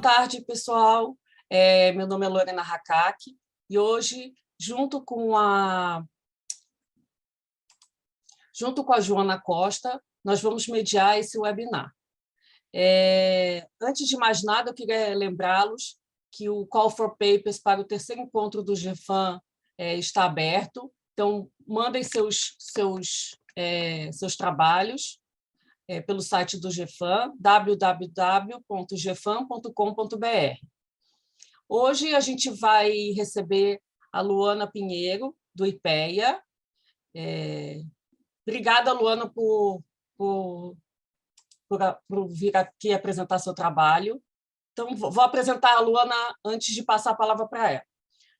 tarde, pessoal. Meu nome é Lorena Hakak e hoje, junto com a Joana Costa, nós vamos mediar esse webinar. Antes de mais nada, eu queria lembrá-los que o Call for Papers para o terceiro encontro do GFAM está aberto, então mandem seus trabalhos pelo site do GFAM, www.gfam.com.br. Hoje a gente vai receber a Luana Pinheiro, do IPEA. Obrigada, Luana, por vir aqui apresentar seu trabalho. Então, vou apresentar a Luana antes de passar a palavra para ela.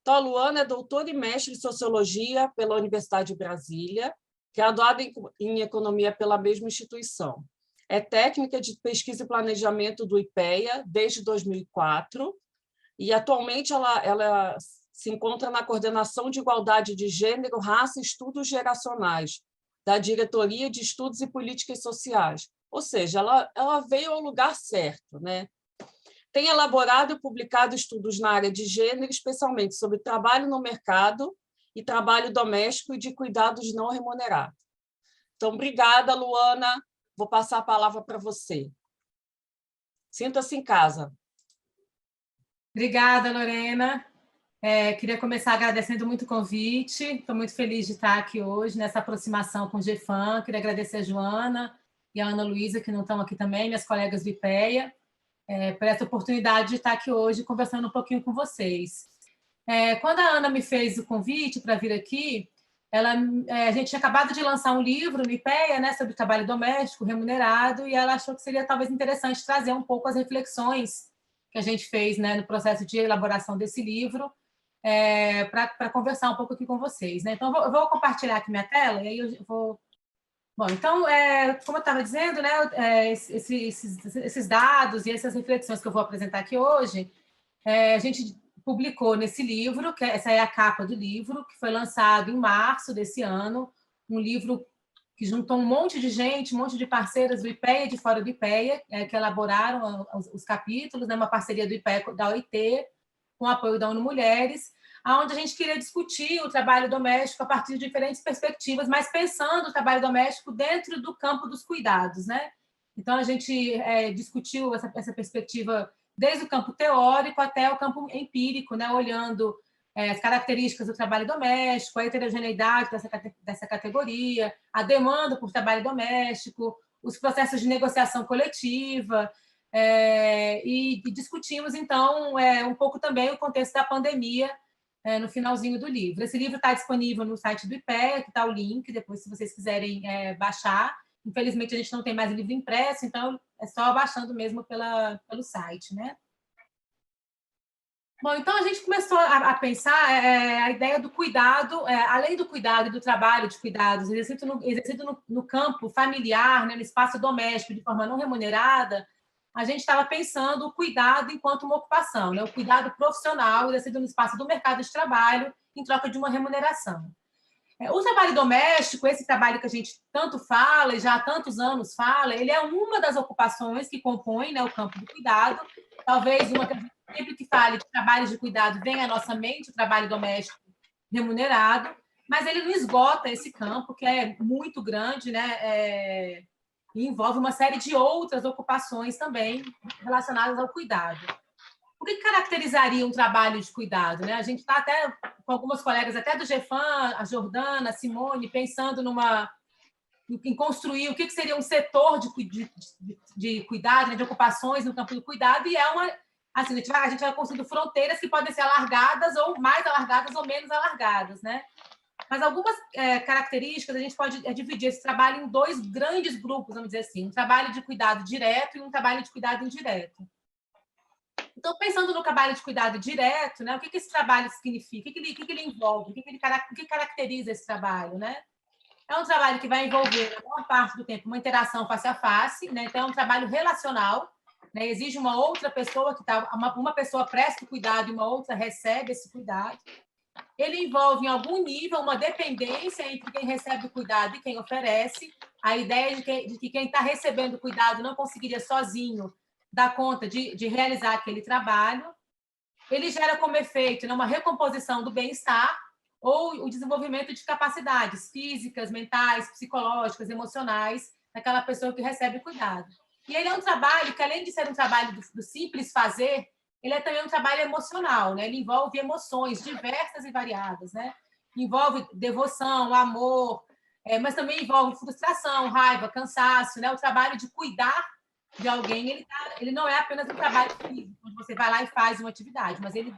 Então, a Luana é doutora e mestre em Sociologia pela Universidade de Brasília, graduada em Economia pela mesma instituição. É técnica de pesquisa e planejamento do IPEA desde 2004 e, atualmente, ela se encontra na Coordenação de Igualdade de Gênero, Raça e Estudos Geracionais, da Diretoria de Estudos e Políticas Sociais. Ou seja, ela veio ao lugar certo, né? Tem elaborado e publicado estudos na área de gênero, especialmente sobre trabalho no mercado e trabalho doméstico e de cuidados não remunerados. Então, obrigada, Luana. Vou passar a palavra para você. Sinta-se em casa. Obrigada, Lorena. Queria começar agradecendo muito o convite. Estou muito feliz de estar aqui hoje, nessa aproximação com o GFAM. Queria agradecer a Joana e a Ana Luísa, que não estão aqui também, minhas colegas do IPEA, por essa oportunidade de estar aqui hoje conversando um pouquinho com vocês. Quando a Ana me fez o convite para vir aqui, a gente tinha acabado de lançar um livro no IPEA, né, sobre trabalho doméstico remunerado, e ela achou que seria talvez interessante trazer um pouco as reflexões que a gente fez, né, no processo de elaboração desse livro, para conversar um pouco aqui com vocês, né? Então, eu vou compartilhar aqui minha tela, e aí eu vou... Bom, então, como eu estava dizendo, né, esses dados e essas reflexões que eu vou apresentar aqui hoje, a gente publicou nesse livro, essa é a capa do livro, que foi lançado em março desse ano, um livro que juntou um monte de gente, um monte de parceiras do IPEA e de fora do IPEA, que elaboraram os capítulos, né, uma parceria do IPEA da OIT, com o apoio da ONU Mulheres, onde a gente queria discutir o trabalho doméstico a partir de diferentes perspectivas, mas pensando o trabalho doméstico dentro do campo dos cuidados, né? Então, a gente discutiu essa perspectiva desde o campo teórico até o campo empírico, né? Olhando as características do trabalho doméstico, a heterogeneidade dessa categoria, a demanda por trabalho doméstico, os processos de negociação coletiva, e discutimos, então, um pouco também o contexto da pandemia no finalzinho do livro. Esse livro está disponível no site do IPEA, que está o link, depois, se vocês quiserem baixar. Infelizmente, a gente não tem mais o livro impresso, então é só baixando mesmo pelo site, né? Bom, então a gente começou a pensar a ideia do cuidado, além do cuidado e do trabalho de cuidados, exercido no campo familiar, né, no espaço doméstico, de forma não remunerada, a gente estava pensando o cuidado enquanto uma ocupação, né, o cuidado profissional exercido no espaço do mercado de trabalho em troca de uma remuneração. O trabalho doméstico, esse trabalho que a gente tanto fala e já há tantos anos fala, ele é uma das ocupações que compõem, né, o campo do cuidado. Talvez uma que a gente sempre que fale de trabalho de cuidado venha à nossa mente o trabalho doméstico remunerado, mas ele não esgota esse campo, que é muito grande, né, e envolve uma série de outras ocupações também relacionadas ao cuidado. O que caracterizaria um trabalho de cuidado, né? A gente está até com algumas colegas, até do GFAM, a Jordana, a Simone, pensando em construir o que seria um setor de cuidado, né, de ocupações no campo do cuidado, e assim, a gente vai construindo fronteiras que podem ser alargadas, ou mais alargadas, ou menos alargadas, né? Mas algumas características a gente pode dividir esse trabalho em dois grandes grupos, vamos dizer assim, um trabalho de cuidado direto e um trabalho de cuidado indireto. Então, pensando no trabalho de cuidado direto, né, o que esse trabalho significa? O que ele envolve? O que caracteriza esse trabalho? Né? É um trabalho que vai envolver, na maior parte do tempo, uma interação face a face, né? Então, é um trabalho relacional, né? Exige uma outra pessoa, uma pessoa presta o cuidado e uma outra recebe esse cuidado. Ele envolve, em algum nível, uma dependência entre quem recebe o cuidado e quem oferece. A ideia de que quem está recebendo o cuidado não conseguiria sozinho dá conta de realizar aquele trabalho. Ele gera como efeito, né, uma recomposição do bem-estar ou o desenvolvimento de capacidades físicas, mentais, psicológicas, emocionais daquela pessoa que recebe cuidado. E ele é um trabalho que, além de ser um trabalho do simples fazer, ele é também um trabalho emocional, né? Ele envolve emoções diversas e variadas, né? Envolve devoção, amor, mas também envolve frustração, raiva, cansaço, né? O trabalho de cuidar de alguém, ele não é apenas um trabalho físico, onde você vai lá e faz uma atividade, mas ele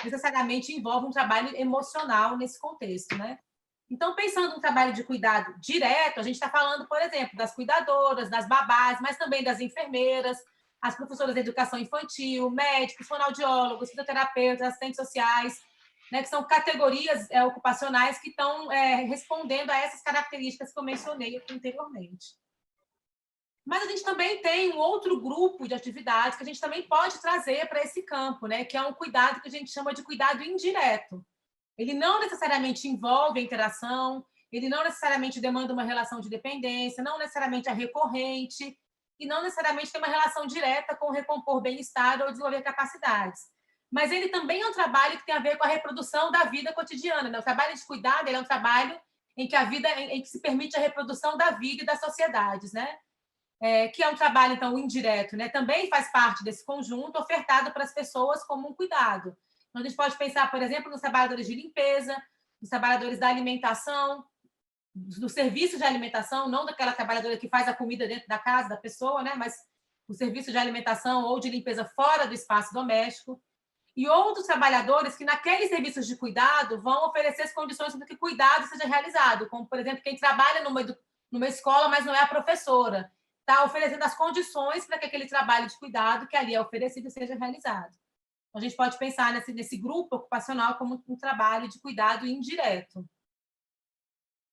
necessariamente envolve um trabalho emocional nesse contexto, né? Então, pensando no trabalho de cuidado direto, a gente está falando, por exemplo, das cuidadoras, das babás, mas também das enfermeiras, as professoras de educação infantil, médicos, fonoaudiólogos, fisioterapeutas, assistentes sociais, né, que são categorias ocupacionais que estão respondendo a essas características que eu mencionei aqui anteriormente. Mas a gente também tem um outro grupo de atividades que a gente também pode trazer para esse campo, né, que é um cuidado que a gente chama de cuidado indireto. Ele não necessariamente envolve a interação, ele não necessariamente demanda uma relação de dependência, não necessariamente é recorrente, e não necessariamente tem uma relação direta com recompor bem-estar ou desenvolver capacidades. Mas ele também é um trabalho que tem a ver com a reprodução da vida cotidiana, né? O trabalho de cuidado, ele é um trabalho em que a vida, em que se permite a reprodução da vida e das sociedades, né? Que é um trabalho, então, indireto, né? Também faz parte desse conjunto ofertado para as pessoas como um cuidado. Então, a gente pode pensar, por exemplo, nos trabalhadores de limpeza, nos trabalhadores da alimentação, do serviço de alimentação, não daquela trabalhadora que faz a comida dentro da casa da pessoa, né? Mas o serviço de alimentação ou de limpeza fora do espaço doméstico. E outros trabalhadores que, naqueles serviços de cuidado, vão oferecer as condições para que o cuidado seja realizado, como, por exemplo, quem trabalha numa escola, mas não é a professora, está oferecendo as condições para que aquele trabalho de cuidado que ali é oferecido seja realizado. Então, a gente pode pensar nesse grupo ocupacional como um trabalho de cuidado indireto.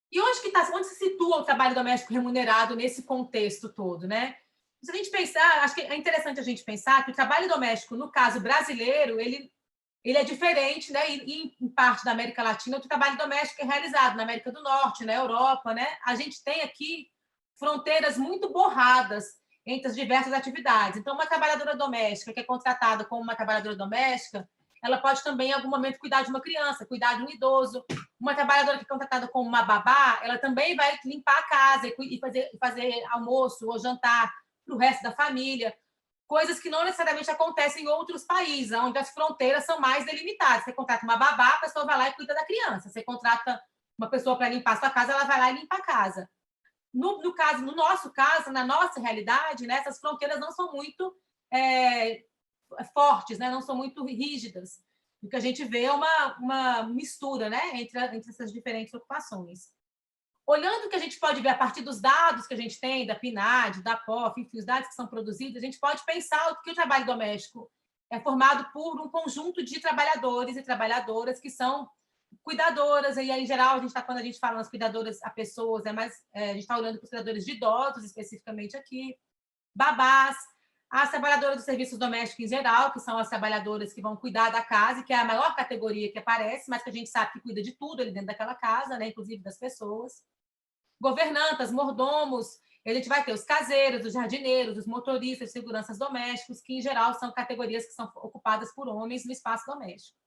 E onde se situa o trabalho doméstico remunerado nesse contexto todo, né? Se a gente pensar, acho que é interessante a gente pensar que o trabalho doméstico, no caso brasileiro, ele é diferente, né? E em parte da América Latina, o trabalho doméstico é realizado na América do Norte, na Europa, né? A gente tem aqui fronteiras muito borradas entre as diversas atividades. Então, uma trabalhadora doméstica que é contratada como uma trabalhadora doméstica, ela pode também, em algum momento, cuidar de uma criança, cuidar de um idoso. Uma trabalhadora que é contratada como uma babá, ela também vai limpar a casa e fazer almoço ou jantar para o resto da família. Coisas que não necessariamente acontecem em outros países, onde as fronteiras são mais delimitadas. Você contrata uma babá, a pessoa vai lá e cuida da criança. Você contrata uma pessoa para limpar a sua casa, ela vai lá e limpa a casa. No nosso caso, na nossa realidade, né, essas fronteiras não são muito fortes, né, não são muito rígidas. O que a gente vê é uma mistura, né, entre essas diferentes ocupações. Olhando o que a gente pode ver a partir dos dados que a gente tem, da PNAD, da POF, enfim, os dados que são produzidos, a gente pode pensar que o trabalho doméstico é formado por um conjunto de trabalhadores e trabalhadoras que são cuidadoras, e aí, em geral, quando a gente fala nas cuidadoras a pessoas, a gente está olhando para os cuidadores de idosos, especificamente aqui, babás, as trabalhadoras dos serviços domésticos em geral, que são as trabalhadoras que vão cuidar da casa, que é a maior categoria que aparece, mas que a gente sabe que cuida de tudo ali dentro daquela casa, né, inclusive das pessoas. Governantas, mordomos, a gente vai ter os caseiros, os jardineiros, os motoristas, seguranças domésticos, que, em geral, são categorias que são ocupadas por homens no espaço doméstico.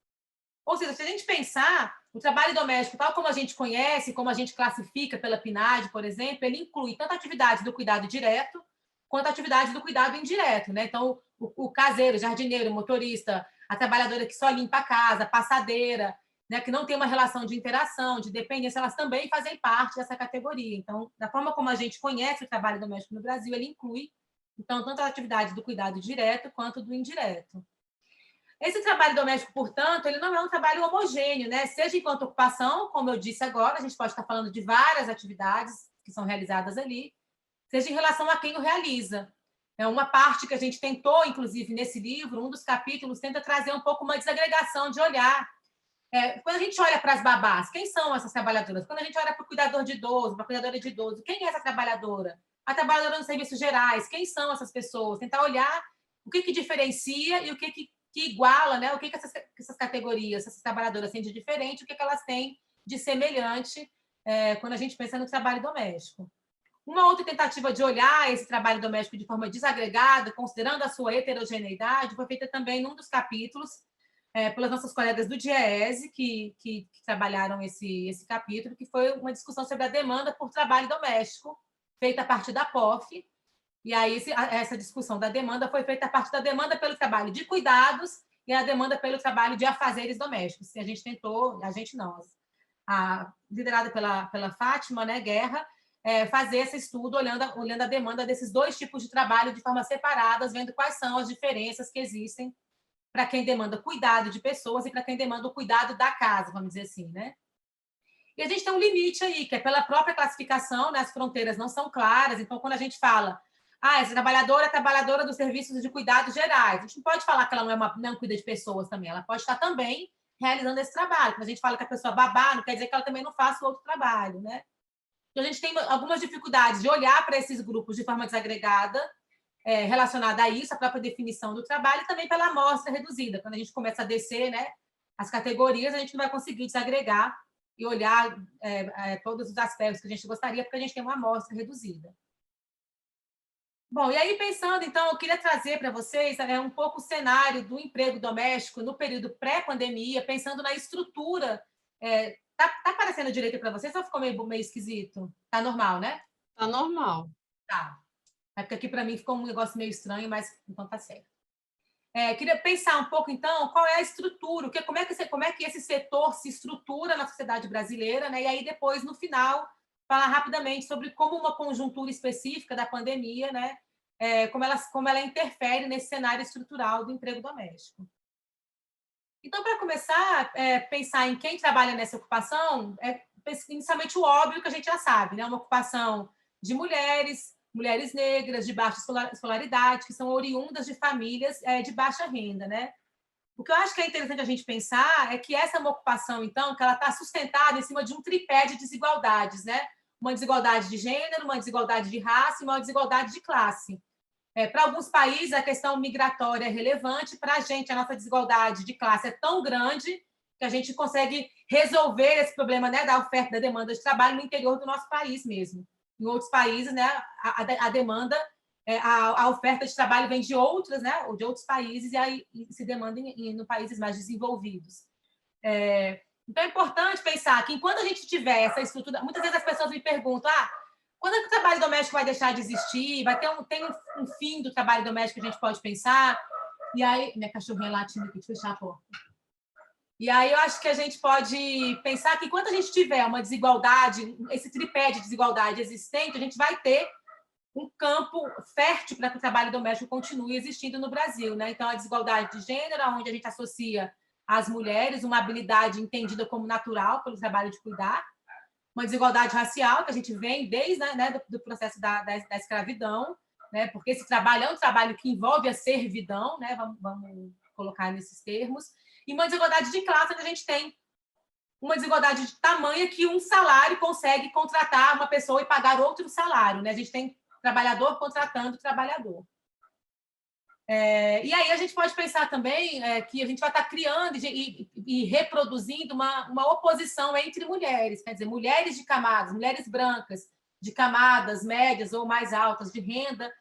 Ou seja, se a gente pensar, o trabalho doméstico, tal como a gente conhece, como a gente classifica pela PNAD, por exemplo, ele inclui tanto a atividade do cuidado direto, quanto a atividade do cuidado indireto, né? Então, o caseiro, jardineiro, motorista, a trabalhadora que só limpa a casa, a passadeira, né, que não tem uma relação de interação, de dependência, elas também fazem parte dessa categoria. Então, da forma como a gente conhece o trabalho doméstico no Brasil, ele inclui, então, tanto a atividade do cuidado direto quanto do indireto. Esse trabalho doméstico, portanto, ele não é um trabalho homogêneo, né? Seja enquanto ocupação, como eu disse agora, a gente pode estar falando de várias atividades que são realizadas ali, seja em relação a quem o realiza. É uma parte que a gente tentou, inclusive, nesse livro, um dos capítulos tenta trazer um pouco uma desagregação de olhar. Quando a gente olha para as babás, quem são essas trabalhadoras? Quando a gente olha para o cuidador de idoso, para a cuidadora de idoso, quem é essa trabalhadora? A trabalhadora nos serviços gerais, quem são essas pessoas? Tentar olhar o que diferencia e o que iguala, né? O que essas categorias, essas trabalhadoras têm de diferente, o que elas têm de semelhante quando a gente pensa no trabalho doméstico. Uma outra tentativa de olhar esse trabalho doméstico de forma desagregada, considerando a sua heterogeneidade, foi feita também num dos capítulos, pelas nossas colegas do DIEESE, que trabalharam esse capítulo, que foi uma discussão sobre a demanda por trabalho doméstico, feita a partir da POF. E aí essa discussão da demanda foi feita a partir da demanda pelo trabalho de cuidados e a demanda pelo trabalho de afazeres domésticos. E a gente tentou, a gente não, liderada pela Fátima, né, Guerra, fazer esse estudo olhando a demanda desses dois tipos de trabalho de forma separadas, vendo quais são as diferenças que existem para quem demanda cuidado de pessoas e para quem demanda o cuidado da casa, vamos dizer assim, né? E a gente tem um limite aí, que é pela própria classificação, né, as fronteiras não são claras, então quando a gente fala essa trabalhadora é trabalhadora dos serviços de cuidados gerais, a gente não pode falar que ela não cuida de pessoas também, ela pode estar também realizando esse trabalho. Quando a gente fala que a pessoa é babá, não quer dizer que ela também não faça o outro trabalho, né? Então, a gente tem algumas dificuldades de olhar para esses grupos de forma desagregada, relacionada a isso, a própria definição do trabalho, e também pela amostra reduzida. Quando a gente começa a descer, né, as categorias, a gente não vai conseguir desagregar e olhar todos os aspectos que a gente gostaria, porque a gente tem uma amostra reduzida. Bom, e aí pensando, então, eu queria trazer para vocês um pouco o cenário do emprego doméstico no período pré-pandemia, pensando na estrutura. Tá aparecendo direito para vocês ou ficou meio esquisito? Tá normal, né? Tá normal. Tá. É porque aqui para mim ficou um negócio meio estranho, mas então tá certo. Queria pensar um pouco, então, qual é a estrutura, como é que esse setor se estrutura na sociedade brasileira, né? E aí depois, no final, falar rapidamente sobre como uma conjuntura específica da pandemia, né? Como ela interfere nesse cenário estrutural do emprego doméstico. Então, para começar, pensar em quem trabalha nessa ocupação, inicialmente o óbvio que a gente já sabe, né? Uma ocupação de mulheres negras, de baixa escolaridade, que são oriundas de famílias de baixa renda, né? O que eu acho que é interessante a gente pensar é que essa é uma ocupação, então, que ela está sustentada em cima de um tripé de desigualdades, né? Uma desigualdade de gênero, uma desigualdade de raça e uma desigualdade de classe. Para alguns países, a questão migratória é relevante. Para a gente, a nossa desigualdade de classe é tão grande que a gente consegue resolver esse problema, né, da oferta e da demanda de trabalho no interior do nosso país mesmo. Em outros países, né, a demanda, a oferta de trabalho vem de outros, né, ou de outros países, e aí se demanda em países mais desenvolvidos. Então, é importante pensar que, enquanto a gente tiver essa estrutura... Muitas vezes as pessoas me perguntam, quando é que o trabalho doméstico vai deixar de existir? Tem um fim do trabalho doméstico que a gente pode pensar? E aí... Minha cachorrinha latindo aqui, deixa eu fechar a porta. E aí eu acho que a gente pode pensar que, enquanto a gente tiver uma desigualdade, esse tripé de desigualdade existente, a gente vai ter um campo fértil para que o trabalho doméstico continue existindo no Brasil, né? Então, a desigualdade de gênero, onde a gente associa às mulheres uma habilidade entendida como natural pelo trabalho de cuidar, uma desigualdade racial, que a gente vem desde, né, do processo da escravidão, né? Porque esse trabalho é um trabalho que envolve a servidão, né? Vamos colocar nesses termos, e uma desigualdade de classe, que a gente tem uma desigualdade de tamanho que um salário consegue contratar uma pessoa e pagar outro salário, né? A gente tem trabalhador contratando trabalhador. E aí a gente pode pensar também que a gente vai estar criando e reproduzindo uma oposição entre mulheres, quer dizer, mulheres de camadas, mulheres brancas, de camadas médias ou mais altas de renda,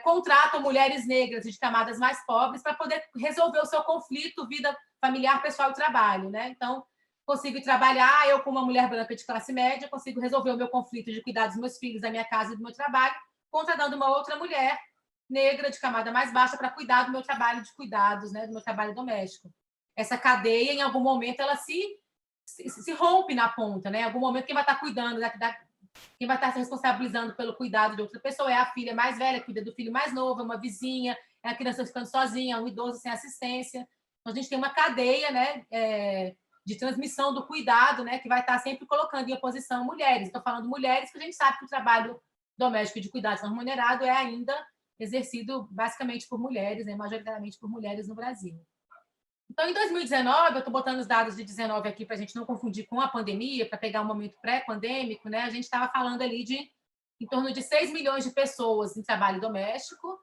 contratam mulheres negras de camadas mais pobres para poder resolver o seu conflito, vida familiar, pessoal e trabalho, né? Então, consigo trabalhar, eu como uma mulher branca de classe média, consigo resolver o meu conflito de cuidar dos meus filhos, da minha casa e do meu trabalho, contratando uma outra mulher negra de camada mais baixa para cuidar do meu trabalho de cuidados, né, do meu trabalho doméstico. Essa cadeia, em algum momento, ela se rompe na ponta, né? Em algum momento, quem vai estar cuidando, quem vai estar se responsabilizando pelo cuidado de outra pessoa é a filha mais velha, que cuida do filho mais novo, é uma vizinha, é a criança ficando sozinha, é um idoso sem assistência. Então, a gente tem uma cadeia, né, de transmissão do cuidado, né, que vai estar sempre colocando em oposição mulheres. Estou falando mulheres, porque a gente sabe que o trabalho doméstico de cuidados não remunerado é ainda exercido basicamente por mulheres, né, majoritariamente por mulheres no Brasil. Então, em 2019, eu estou botando os dados de 19 aqui para a gente não confundir com a pandemia, para pegar um momento pré-pandêmico, né, a gente estava falando ali de em torno de 6 milhões de pessoas em trabalho doméstico,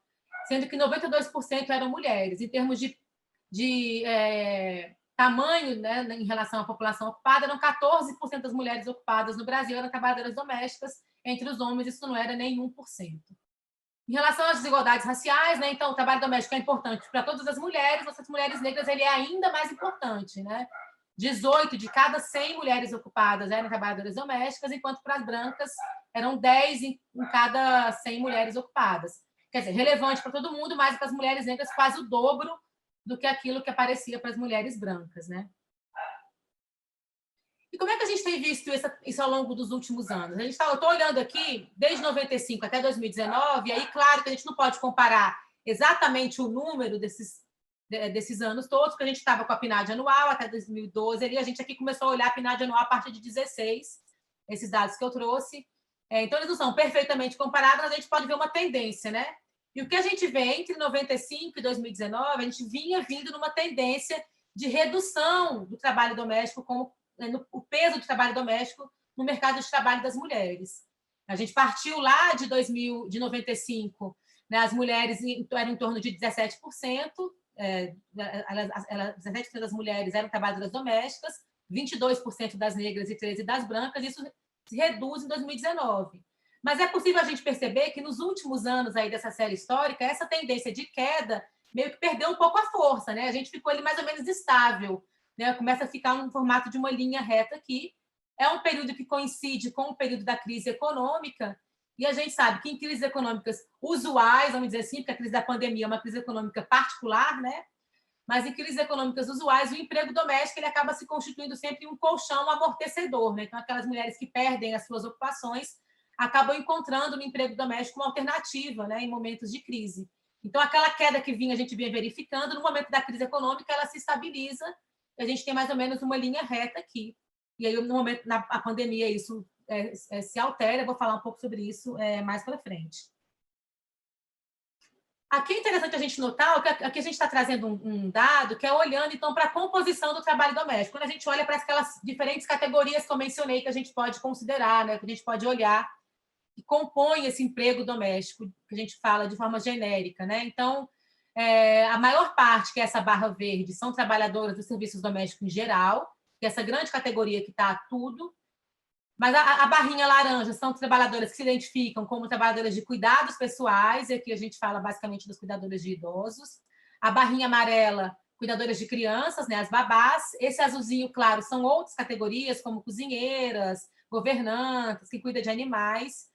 sendo que 92% eram mulheres. Em termos de tamanho, né, em relação à população ocupada, eram 14% das mulheres ocupadas no Brasil eram trabalhadoras domésticas entre os homens isso não era nem 1%. Em relação às desigualdades raciais, né, então o trabalho doméstico é importante para todas as mulheres, mas as mulheres negras ele é ainda mais importante, né? 18 de cada 100 mulheres ocupadas eram trabalhadoras domésticas, enquanto para as brancas eram 10 em cada 100 mulheres ocupadas. Quer dizer, relevante para todo mundo, mas para as mulheres negras quase o dobro do que aquilo que aparecia para as mulheres brancas, né? E como é que a gente tem visto isso ao longo dos últimos anos? Eu estou olhando aqui, desde 95 até 2019, e aí, claro, que a gente não pode comparar exatamente o número desses anos todos, porque a gente estava com a PNAD anual até 2012, e a gente aqui começou a olhar a PNAD anual a partir de 16, esses dados que eu trouxe. Então, eles não são perfeitamente comparados, mas a gente pode ver uma tendência, né? E o que a gente vê entre 95 e 2019, a gente vinha vindo numa tendência de redução do trabalho doméstico como o peso do trabalho doméstico no mercado de trabalho das mulheres. A gente partiu lá de 95, né, as mulheres eram em torno de 17%, 17% das mulheres eram trabalhadoras domésticas, 22% das negras e 13% das brancas, isso se reduz em 2019. Mas é possível a gente perceber que nos últimos anos aí dessa série histórica, essa tendência de queda meio que perdeu um pouco a força, né? A gente ficou ali mais ou menos estável, né? Começa a ficar no formato de uma linha reta aqui. É um período que coincide com o período da crise econômica, e a gente sabe que em crises econômicas usuais, vamos dizer assim, porque a crise da pandemia é uma crise econômica particular, né? Mas em crises econômicas usuais, o emprego doméstico ele acaba se constituindo sempre um colchão amortecedor, né? Então, aquelas mulheres que perdem as suas ocupações acabam encontrando no emprego doméstico uma alternativa, né, em momentos de crise. Então, aquela queda que a gente vinha verificando, no momento da crise econômica, ela se estabiliza, e a gente tem mais ou menos uma linha reta aqui. E aí, no momento da pandemia, isso se altera, eu vou falar um pouco sobre isso mais para frente. Aqui é interessante a gente notar que aqui a gente está trazendo um dado que é olhando, então, para a composição do trabalho doméstico. Quando a gente olha para aquelas diferentes categorias que eu mencionei que a gente pode considerar, né, que a gente pode olhar, que compõe esse emprego doméstico, que a gente fala de forma genérica, né? Então, a maior parte, que é essa barra verde, são trabalhadoras dos serviços domésticos em geral, que é essa grande categoria que está tudo. Mas a barrinha laranja são trabalhadoras que se identificam como trabalhadoras de cuidados pessoais, e aqui a gente fala basicamente das cuidadoras de idosos. A barrinha amarela, cuidadoras de crianças, né, as babás. Esse azulzinho claro são outras categorias, como cozinheiras, governantes, que cuidam de animais.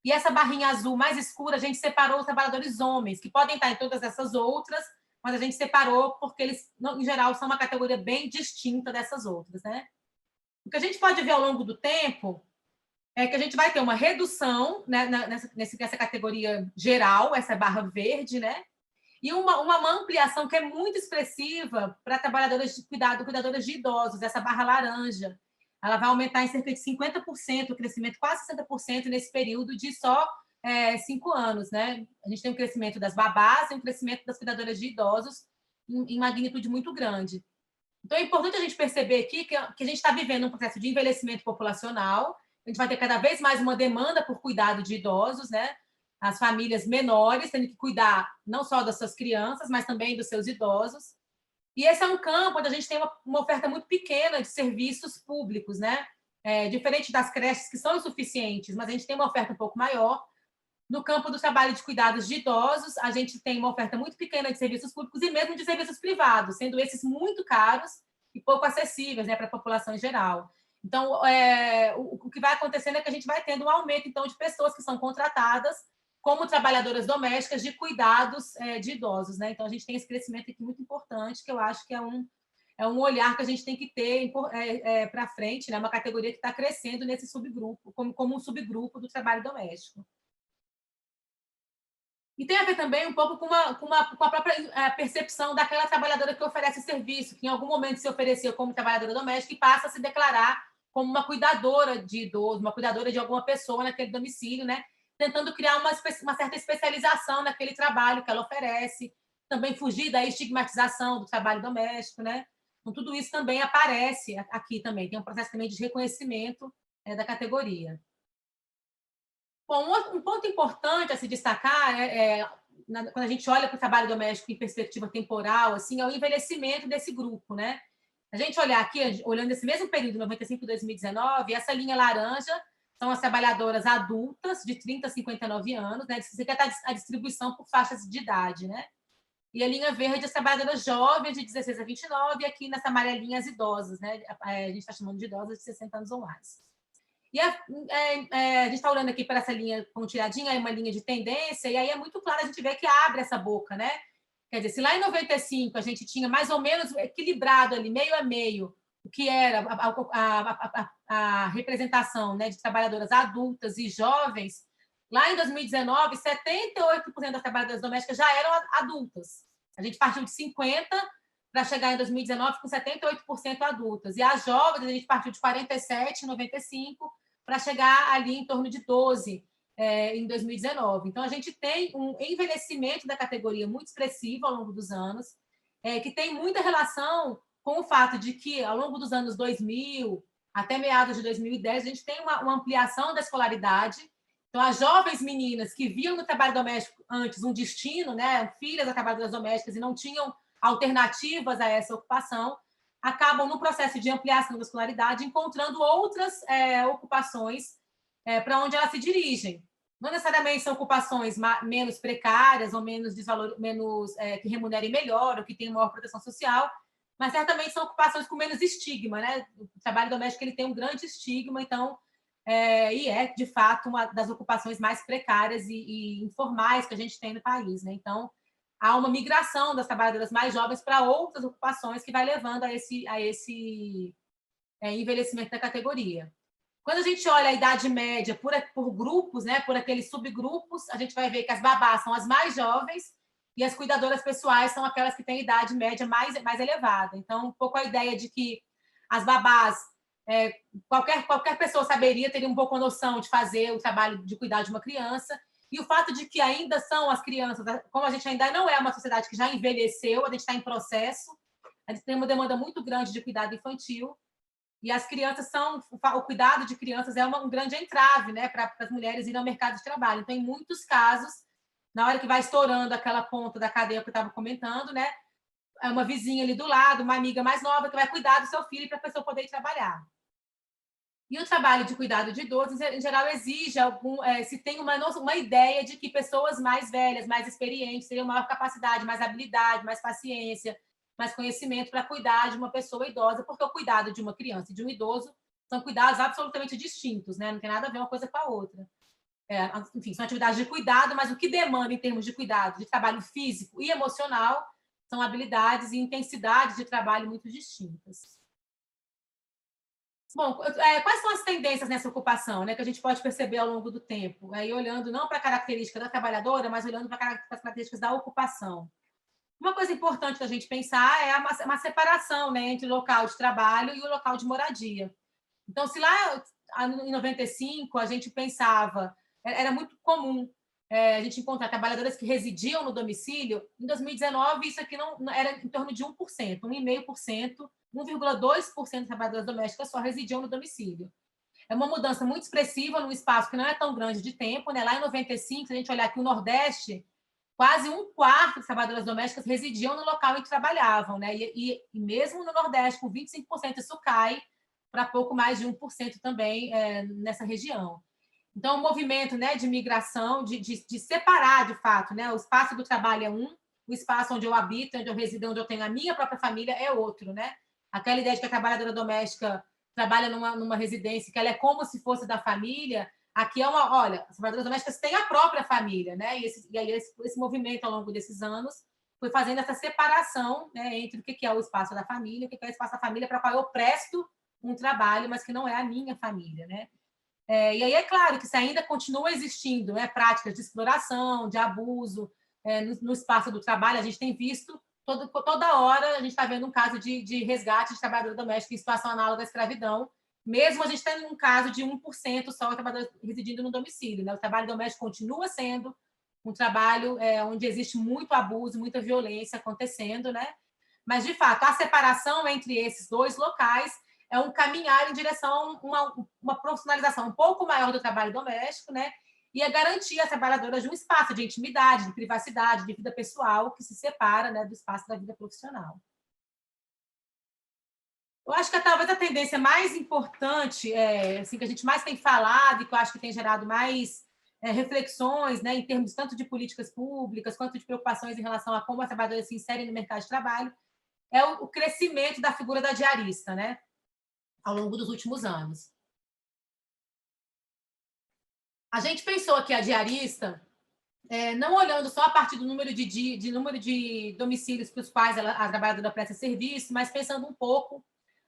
E essa barrinha azul mais escura, a gente separou os trabalhadores homens, que podem estar em todas essas outras, mas a gente separou porque eles, em geral, são uma categoria bem distinta dessas outras, né? O que a gente pode ver ao longo do tempo é que a gente vai ter uma redução, né, nessa categoria geral, essa barra verde, né? E uma ampliação que é muito expressiva para trabalhadoras de cuidado, cuidadoras de idosos, essa barra laranja. Ela vai aumentar em cerca de 50%, o crescimento quase 60% nesse período de só 5 anos, né? A gente tem um crescimento das babás e um crescimento das cuidadoras de idosos em magnitude muito grande. Então, é importante a gente perceber aqui que a gente está vivendo um processo de envelhecimento populacional, a gente vai ter cada vez mais uma demanda por cuidado de idosos, né? As famílias menores tendo que cuidar não só das suas crianças, mas também dos seus idosos. E esse é um campo onde a gente tem uma oferta muito pequena de serviços públicos, né? Diferente das creches, que são insuficientes, mas a gente tem uma oferta um pouco maior. No campo do trabalho de cuidados de idosos, a gente tem uma oferta muito pequena de serviços públicos e mesmo de serviços privados, sendo esses muito caros e pouco acessíveis, né, para a população em geral. Então, o que vai acontecendo é que a gente vai tendo um aumento, então, de pessoas que são contratadas como trabalhadoras domésticas de cuidados de idosos, né? Então, a gente tem esse crescimento aqui muito importante, que eu acho que é um olhar que a gente tem que ter para frente, né? Uma categoria que está crescendo nesse subgrupo, como um subgrupo do trabalho doméstico. E tem a ver também um pouco com a própria percepção daquela trabalhadora que oferece serviço, que em algum momento se ofereceu como trabalhadora doméstica e passa a se declarar como uma cuidadora de idoso, uma cuidadora de alguma pessoa naquele domicílio, né? Tentando criar uma certa especialização naquele trabalho que ela oferece, também fugir da estigmatização do trabalho doméstico, né? Então, tudo isso também aparece aqui também, tem um processo também de reconhecimento da categoria. Bom, um ponto importante a se destacar quando a gente olha para o trabalho doméstico em perspectiva temporal, assim, é o envelhecimento desse grupo, né? A gente olhar aqui, olhando esse mesmo período, 95 e 2019, essa linha laranja são as trabalhadoras adultas, de 30 a 59 anos, né? Isso aqui é a distribuição por faixas de idade, né? E a linha verde, as trabalhadoras jovens, de 16 a 29, e aqui nessa amarelinha, as idosas, né? A gente está chamando de idosas de 60 anos ou mais. E a gente está olhando aqui para essa linha pontilhadinha, aí uma linha de tendência, e aí é muito claro a gente ver que abre essa boca, né? Quer dizer, se lá em 95 a gente tinha mais ou menos equilibrado ali, meio a meio, o que era a representação, né, de trabalhadoras adultas e jovens, lá em 2019, 78% das trabalhadoras domésticas já eram adultas. A gente partiu de 50% para chegar em 2019 com 78% adultas. E as jovens, a gente partiu de 47%, 95%, para chegar ali em torno de 12% em 2019. Então, a gente tem um envelhecimento da categoria muito expressivo ao longo dos anos, que tem muita relação com o fato de que, ao longo dos anos 2000, até meados de 2010, a gente tem uma ampliação da escolaridade. Então, as jovens meninas que viam no trabalho doméstico antes um destino, né, filhas das trabalhadoras domésticas, e não tinham alternativas a essa ocupação, acabam, no processo de ampliação da escolaridade, encontrando outras ocupações para onde elas se dirigem. Não necessariamente são ocupações menos precárias ou menos que remunerem melhor ou que tenham maior proteção social, mas certamente são ocupações com menos estigma, né? O trabalho doméstico ele tem um grande estigma, então e é de fato uma das ocupações mais precárias e informais que a gente tem no país, né? Então há uma migração das trabalhadoras mais jovens para outras ocupações que vai levando a esse envelhecimento da categoria. Quando a gente olha a idade média por grupos, né, por aqueles subgrupos, a gente vai ver que as babás são as mais jovens e as cuidadoras pessoais são aquelas que têm idade média mais elevada. Então, um pouco a ideia de que as babás, qualquer pessoa saberia, teria um pouco a noção de fazer o trabalho de cuidar de uma criança, e o fato de que ainda são as crianças, como a gente ainda não é uma sociedade que já envelheceu, a gente está em processo, a gente tem uma demanda muito grande de cuidado infantil, e as crianças o cuidado de crianças é um grande entrave, né, para as mulheres irem ao mercado de trabalho. Então, em muitos casos, na hora que vai estourando aquela ponta da cadeia que eu estava comentando, né, é uma vizinha ali do lado, uma amiga mais nova que vai cuidar do seu filho para a pessoa poder ir trabalhar. E o trabalho de cuidado de idosos, em geral, exige se tem uma ideia de que pessoas mais velhas, mais experientes, teriam maior capacidade, mais habilidade, mais paciência, mais conhecimento para cuidar de uma pessoa idosa, porque o cuidado de uma criança e de um idoso são cuidados absolutamente distintos, né? Não tem nada a ver uma coisa com a outra. Enfim, são atividades de cuidado, mas o que demanda em termos de cuidado, de trabalho físico e emocional, são habilidades e intensidades de trabalho muito distintas. Bom, quais são as tendências nessa ocupação, né, que a gente pode perceber ao longo do tempo? Aí, olhando não para a característica da trabalhadora, mas olhando para as características da ocupação. Uma coisa importante da gente pensar é uma separação, né, entre o local de trabalho e o local de moradia. Então, se lá em 95 a gente pensava, era muito comum a gente encontrar trabalhadoras que residiam no domicílio, em 2019 isso aqui não era em torno de 1%, 1,5%, 1,2% de trabalhadoras domésticas só residiam no domicílio. É uma mudança muito expressiva num espaço que não é tão grande de tempo, né? Lá em 95, se a gente olhar aqui o Nordeste, quase 1/4 das trabalhadoras domésticas residiam no local em que trabalhavam, né? E mesmo no Nordeste, com 25%, isso cai para pouco mais de 1% também nessa região. Então, o movimento, né, de migração, de separar, de fato, né? O espaço do trabalho é o espaço onde eu habito, onde eu resido, onde eu tenho a minha própria família é outro, né? Aquela ideia de que a trabalhadora doméstica trabalha numa residência, que ela é como se fosse da família, aqui olha, as trabalhadoras domésticas têm a própria família, né? E aí esse movimento, ao longo desses anos, foi fazendo essa separação, né, entre o que é o espaço da família, o que é o espaço da família para qual eu presto um trabalho, mas que não é a minha família, né? E aí é claro que se ainda continua existindo, né, práticas de exploração, de abuso no espaço do trabalho, a gente tem visto toda hora a gente está vendo um caso de resgate de trabalhador doméstico em situação análoga à escravidão, mesmo a gente tendo um caso de 1% só de trabalhadores residindo no domicílio, né? O trabalho doméstico continua sendo um trabalho onde existe muito abuso, muita violência acontecendo, né? Mas, de fato, a separação entre esses dois locais é um caminhar em direção a uma profissionalização um pouco maior do trabalho doméstico, né? E a garantir às trabalhadoras de um espaço de intimidade, de privacidade, de vida pessoal, que se separa, né, do espaço da vida profissional. Eu acho que talvez a tendência mais importante, assim, que a gente mais tem falado e que eu acho que tem gerado mais reflexões, né, em termos tanto de políticas públicas quanto de preocupações em relação a como as trabalhadoras se inserem no mercado de trabalho, é o crescimento da figura da diarista, né, ao longo dos últimos anos. A gente pensou que a diarista, não olhando só a partir do número de domicílios para os quais a trabalhadora presta serviço, mas pensando um pouco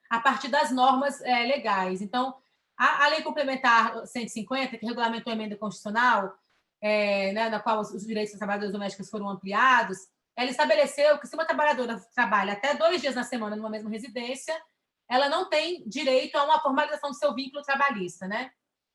a partir das normas legais. Então, a Lei Complementar 150, que regulamentou a emenda constitucional, né, na qual os direitos das trabalhadoras domésticas foram ampliados, ela estabeleceu que se uma trabalhadora trabalha até 2 dias na semana numa mesma residência, ela não tem direito a uma formalização do seu vínculo trabalhista, né?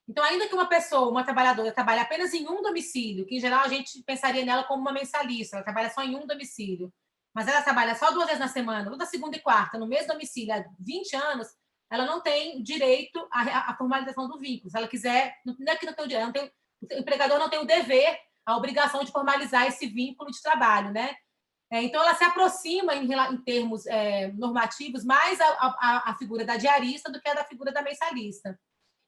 Então, ainda que uma trabalhadora, trabalhe apenas em um domicílio, que em geral a gente pensaria nela como uma mensalista, ela trabalha só em um domicílio, mas ela trabalha só 2 vezes na semana, toda segunda e quarta, no mesmo domicílio, há 20 anos, ela não tem direito à formalização do vínculo. Se ela quiser, não é que não tem o direito, o empregador não tem o dever, a obrigação de formalizar esse vínculo de trabalho, né? Então, ela se aproxima, em termos normativos, mais a figura da diarista do que a da figura da mensalista.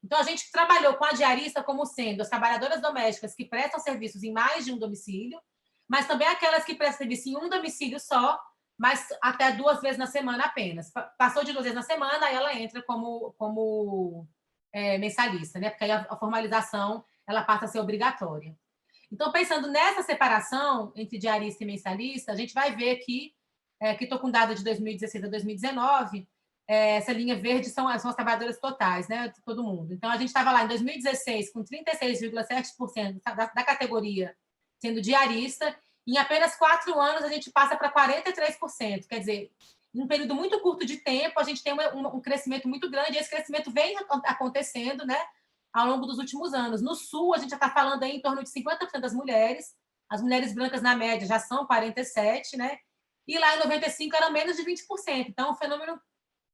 Então, a gente trabalhou com a diarista como sendo as trabalhadoras domésticas que prestam serviços em mais de um domicílio, mas também aquelas que prestam serviço em um domicílio só, mas até 2 vezes na semana apenas. Passou de 2 vezes na semana, aí ela entra como mensalista, né? Porque aí a formalização ela passa a ser obrigatória. Então, pensando nessa separação entre diarista e mensalista, a gente vai ver que estou com dado de 2016 a 2019, essa linha verde são as trabalhadoras totais, né, de todo mundo. Então, a gente estava lá em 2016 com 36,7% da categoria sendo diarista, e em apenas 4 anos a gente passa para 43%. Quer dizer, em um período muito curto de tempo, a gente tem um crescimento muito grande, e esse crescimento vem acontecendo, né, ao longo dos últimos anos. No Sul, a gente já está falando aí em torno de 50% das mulheres, as mulheres brancas, na média, já são 47%, né? E lá em 95 eram menos de 20%. Então, é um fenômeno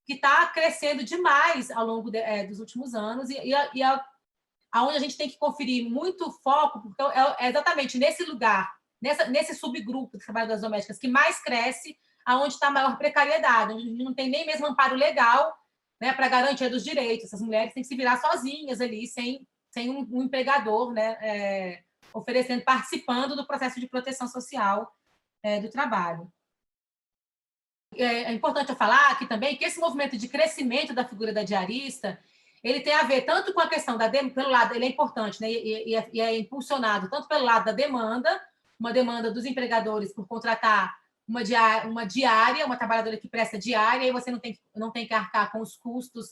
que está crescendo demais ao longo dos últimos anos, e aonde a gente tem que conferir muito foco, porque é exatamente nesse lugar, nesse subgrupo de trabalhadoras domésticas que mais cresce, aonde está a maior precariedade, onde a gente não tem nem mesmo amparo legal, né, para garantia dos direitos. Essas mulheres têm que se virar sozinhas ali, sem um empregador, né, participando do processo de proteção social do trabalho. É importante eu falar aqui também que esse movimento de crescimento da figura da diarista, ele tem a ver tanto com a questão pelo lado, ele é importante, né, e é impulsionado tanto pelo lado da demanda, uma demanda dos empregadores por contratar uma diária, uma trabalhadora que presta diária, e você não tem que arcar com os custos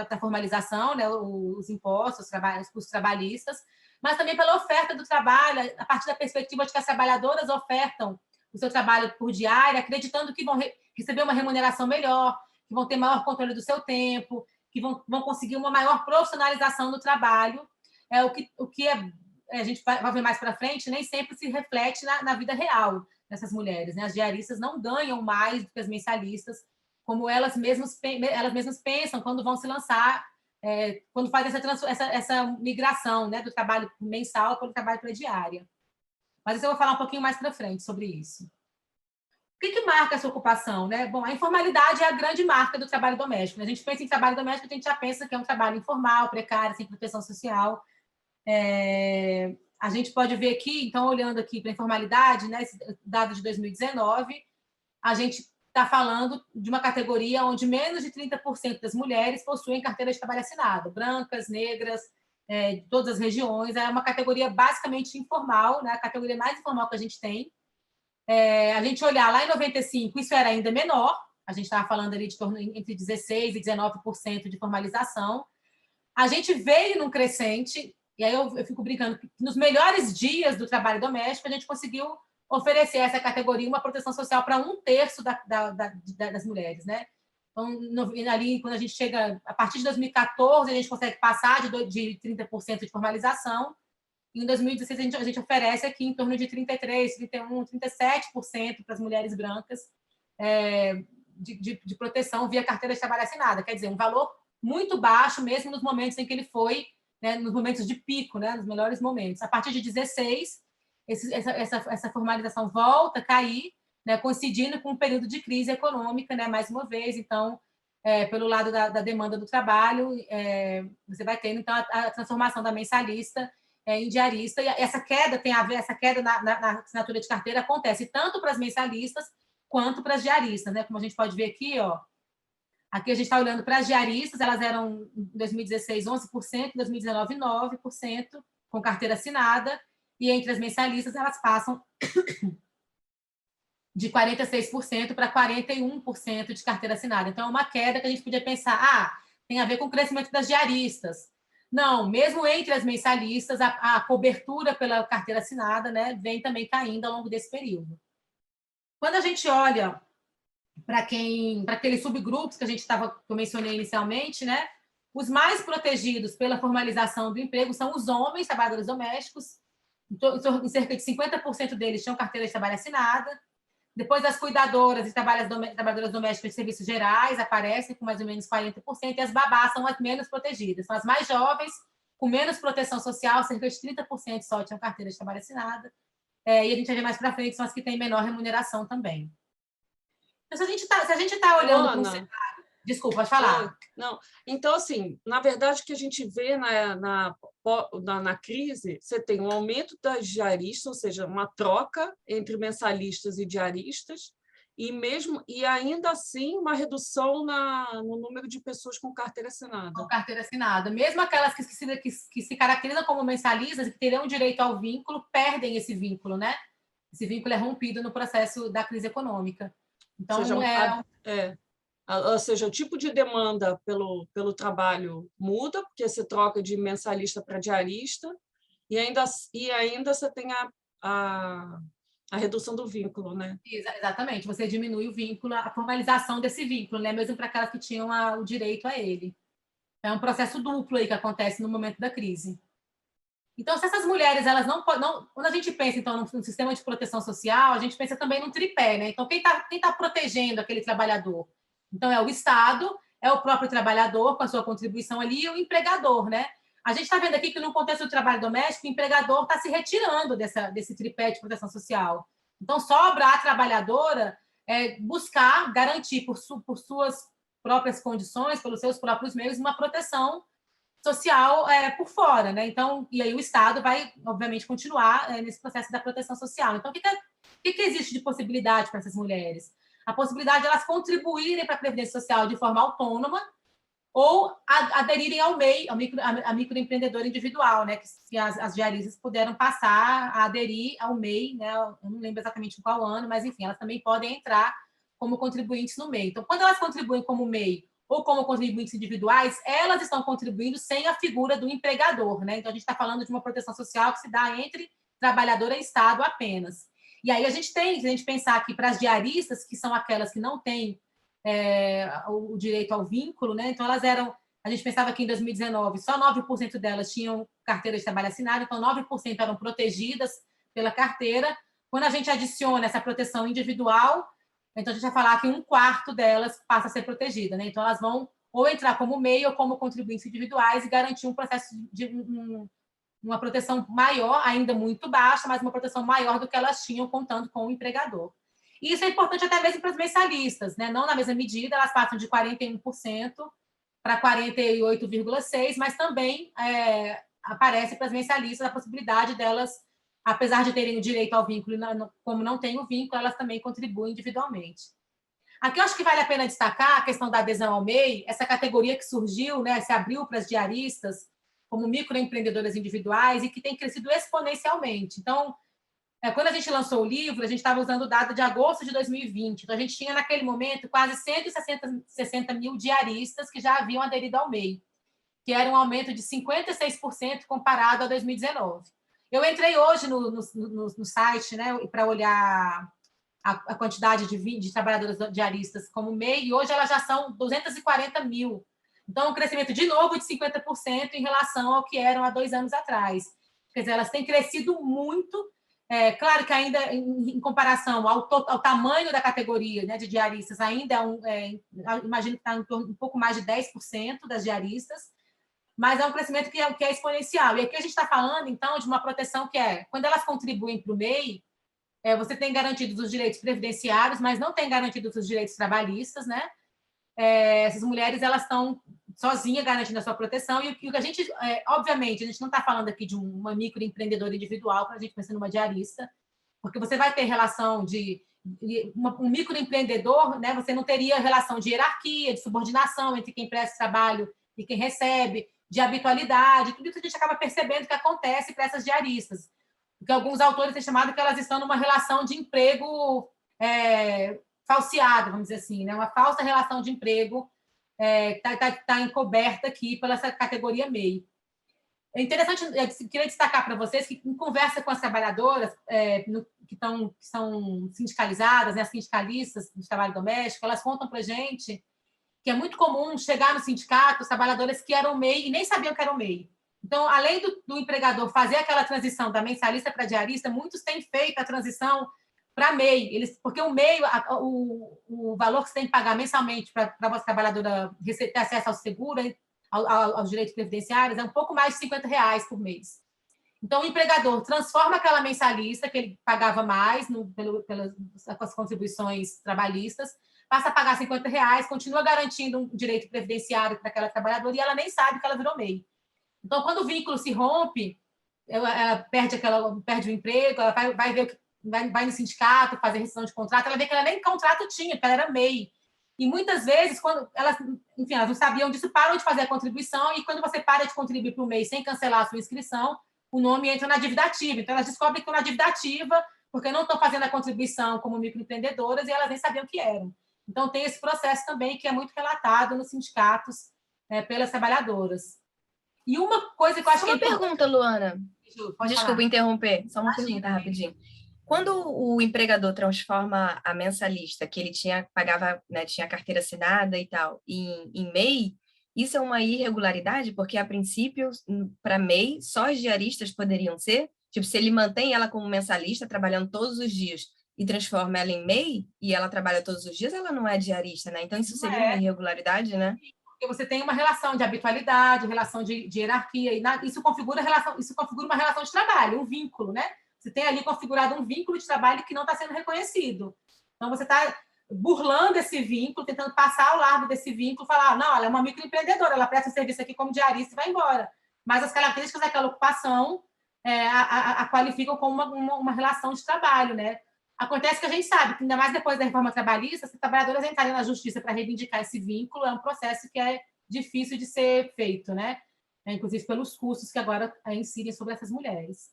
da formalização, né, os impostos, os custos trabalhistas, mas também pela oferta do trabalho, a partir da perspectiva de que as trabalhadoras ofertam o seu trabalho por diária, acreditando que vão receber uma remuneração melhor, que vão ter maior controle do seu tempo, que vão conseguir uma maior profissionalização do trabalho. O que a gente vai ver mais para frente, nem sempre se reflete na vida real dessas mulheres, né? As diaristas não ganham mais do que as mensalistas, como elas mesmas pensam quando vão se lançar, quando fazem essa migração, né, do trabalho mensal para o trabalho para diária. Mas eu vou falar um pouquinho mais para frente sobre isso. O que marca essa ocupação, né? Bom, a informalidade é a grande marca do trabalho doméstico. A gente pensa em trabalho doméstico, a gente já pensa que é um trabalho informal, precário, sem proteção social. A gente pode ver aqui, então, olhando aqui para a informalidade, né, esse dado de 2019, a gente está falando de uma categoria onde menos de 30% das mulheres possuem carteira de trabalho assinado, brancas, negras, de todas as regiões. É uma categoria basicamente informal, né? A categoria mais informal que a gente tem. A gente olhar lá em 95, isso era ainda menor, a gente estava falando ali de torno entre 16% e 19% de formalização. A gente veio num crescente, e aí eu fico brincando que nos melhores dias do trabalho doméstico, a gente conseguiu oferecer a essa categoria uma proteção social para 1/3 das mulheres, né? Então, ali, quando a gente chega, a partir de 2014, a gente consegue passar de 30% de formalização. Em 2016, a gente oferece aqui em torno de 33%, 31%, 37% para as mulheres brancas de proteção via carteira de trabalho assinada. Quer dizer, um valor muito baixo, mesmo nos momentos em que ele foi, né, nos momentos de pico, né, nos melhores momentos. A partir de 16, essa formalização volta a cair, né, coincidindo com um período de crise econômica, né, mais uma vez. Então, pelo lado da demanda do trabalho, você vai tendo, então, a transformação da mensalista em diarista, e essa queda tem a ver, essa queda na assinatura de carteira acontece tanto para as mensalistas quanto para as diaristas, né? Como a gente pode ver aqui, ó, aqui a gente está olhando para as diaristas, elas eram, em 2016, 11%, em 2019, 9%, com carteira assinada, e entre as mensalistas, elas passam de 46% para 41% de carteira assinada. Então, é uma queda que a gente podia pensar, tem a ver com o crescimento das diaristas. Não, mesmo entre as mensalistas, a cobertura pela carteira assinada, né, vem também caindo ao longo desse período. Quando a gente olha para aqueles subgrupos que que eu mencionei inicialmente, né, os mais protegidos pela formalização do emprego são os homens trabalhadores domésticos, em cerca de 50% deles tinham carteira de trabalho assinada. Depois, as cuidadoras e trabalhadoras domésticas de serviços gerais aparecem com mais ou menos 40%, e as babás são as menos protegidas. São as mais jovens, com menos proteção social, cerca de 30% só tinham carteira de trabalho assinada. E a gente vai ver mais para frente, são as que têm menor remuneração também. Então, se a gente tá olhando para um cenário... Desculpa, pode falar. Não. Então, assim, na verdade, o que a gente vê na crise, você tem um aumento das diaristas, ou seja, uma troca entre mensalistas e diaristas, e ainda assim uma redução no número de pessoas com carteira assinada. Com carteira assinada. Mesmo aquelas que se caracterizam como mensalistas e que terão direito ao vínculo, perdem esse vínculo, né? Esse vínculo é rompido no processo da crise econômica. Então, ou seja, o tipo de demanda pelo trabalho muda, porque você troca de mensalista para diarista, e ainda você tem a redução do vínculo, né? Exatamente, você diminui o vínculo, a formalização desse vínculo, né? Mesmo para aquelas que tinham o direito a ele. É um processo duplo aí que acontece no momento da crise. Então, se essas mulheres, elas não podem... Quando a gente pensa, então, no sistema de proteção social, a gente pensa também no tripé, né? Então, quem tá protegendo aquele trabalhador? Então, é o Estado, é o próprio trabalhador com a sua contribuição ali e o empregador, né? A gente está vendo aqui que, no contexto do trabalho doméstico, o empregador está se retirando desse tripé de proteção social. Então, sobra à trabalhadora buscar garantir, por suas próprias condições, pelos seus próprios meios, uma proteção social por fora, né? Então, e aí o Estado vai, obviamente, continuar nesse processo da proteção social. Então, o que existe de possibilidade para essas mulheres? A possibilidade de elas contribuírem para a Previdência Social de forma autônoma ou aderirem ao MEI, a microempreendedor individual, né? Que as diaristas puderam passar a aderir ao MEI, né? Eu não lembro exatamente em qual ano, mas, enfim, elas também podem entrar como contribuintes no MEI. Então, quando elas contribuem como MEI ou como contribuintes individuais, elas estão contribuindo sem a figura do empregador, né? Então, a gente está falando de uma proteção social que se dá entre trabalhador e Estado apenas. E aí a gente pensar aqui para as diaristas, que são aquelas que não têm o direito ao vínculo, né? Então, a gente pensava que em 2019 só 9% delas tinham carteira de trabalho assinado, então 9% eram protegidas pela carteira. Quando a gente adiciona essa proteção individual, então a gente vai falar que 1/4 delas passa a ser protegida, né? Então, elas vão ou entrar como MEI ou como contribuintes individuais e garantir um processo de uma proteção maior, ainda muito baixa, mas uma proteção maior do que elas tinham contando com o empregador. E isso é importante até mesmo para as mensalistas, né? Não na mesma medida, elas passam de 41% para 48,6%, mas também aparece para as mensalistas a possibilidade delas, apesar de terem o direito ao vínculo, como não tem o vínculo, elas também contribuem individualmente. Aqui eu acho que vale a pena destacar a questão da adesão ao MEI, essa categoria que surgiu, né, se abriu para as diaristas como microempreendedoras individuais e que tem crescido exponencialmente. Então, quando a gente lançou o livro, a gente estava usando o dado de agosto de 2020. Então, a gente tinha, naquele momento, quase 160 mil diaristas que já haviam aderido ao MEI, que era um aumento de 56% comparado a 2019. Eu entrei hoje no site, né, para olhar a quantidade de trabalhadoras diaristas como MEI, e hoje elas já são 240 mil. Então, um crescimento, de novo, de 50% em relação ao que eram há 2 anos atrás. Quer dizer, elas têm crescido muito. Claro que ainda, em comparação ao tamanho da categoria, né, de diaristas, ainda imagino que está em torno de um pouco mais de 10% das diaristas, mas é um crescimento que é exponencial. E aqui a gente está falando, então, de uma proteção que quando elas contribuem para o MEI, você tem garantidos os direitos previdenciários, mas não tem garantidos os direitos trabalhistas, né? Essas mulheres, elas estão sozinhas garantindo a sua proteção, e o que a gente, obviamente, a gente não está falando aqui de uma microempreendedora individual, para a gente pensar numa diarista, porque você vai ter relação um microempreendedor, né? Você não teria relação de hierarquia, de subordinação entre quem presta trabalho e quem recebe, de habitualidade, tudo isso a gente acaba percebendo que acontece para essas diaristas, que alguns autores têm chamado que elas estão numa relação de emprego falseada, vamos dizer assim, né? Uma falsa relação de emprego tá encoberta aqui pela essa categoria MEI. É interessante, eu queria destacar para vocês que, em conversa com as trabalhadoras que são sindicalizadas, né, as sindicalistas de trabalho doméstico, elas contam para a gente que é muito comum chegar no sindicato os trabalhadores que eram MEI e nem sabiam que eram MEI. Então, além do empregador fazer aquela transição da mensalista para diarista, muitos têm feito a transição para MEI, porque o MEI, o valor que você tem que pagar mensalmente para a trabalhadora ter acesso ao seguro, aos direitos previdenciários, é um pouco mais de R$50 por mês. Então, o empregador transforma aquela mensalista, que ele pagava mais pelas contribuições trabalhistas, passa a pagar R$50, continua garantindo um direito previdenciário para aquela trabalhadora e ela nem sabe que ela virou MEI. Então, quando o vínculo se rompe, ela perde o emprego, ela vai ver vai no sindicato fazer rescisão de contrato, ela vê que ela nem contrato tinha, porque ela era MEI. E muitas vezes, quando elas não sabiam disso, param de fazer a contribuição, e quando você para de contribuir para o MEI sem cancelar a sua inscrição, o nome entra na dívida ativa. Então, elas descobrem que estão na dívida ativa, porque não estão fazendo a contribuição como microempreendedoras, e elas nem sabiam que eram. Então, tem esse processo também que é muito relatado nos sindicatos pelas trabalhadoras. E uma coisa que eu acho que é pergunta, Luana. Desculpa interromper, só uma pergunta rapidinho. Quando o empregador transforma a mensalista, que ele pagava, né, tinha carteira assinada e tal, em MEI, isso é uma irregularidade? Porque, a princípio, para MEI, só os diaristas poderiam ser? Tipo, se ele mantém ela como mensalista, trabalhando todos os dias, e transforma ela em MEI, e ela trabalha todos os dias, ela não é diarista, né? Então, isso seria uma irregularidade, né? Porque você tem uma relação de habitualidade, relação de hierarquia, e isso configura uma relação de trabalho, um vínculo, né? Você tem ali configurado um vínculo de trabalho que não está sendo reconhecido. Então, você está burlando esse vínculo, tentando passar ao largo desse vínculo, falar, não, ela é uma microempreendedora, ela presta serviço aqui como diarista e vai embora. Mas as características daquela ocupação a qualificam como uma relação de trabalho, né? Acontece que a gente sabe que, ainda mais depois da reforma trabalhista, as trabalhadoras entrarem na justiça para reivindicar esse vínculo, é um processo que é difícil de ser feito, né? Inclusive pelos custos que agora incidem sobre essas mulheres.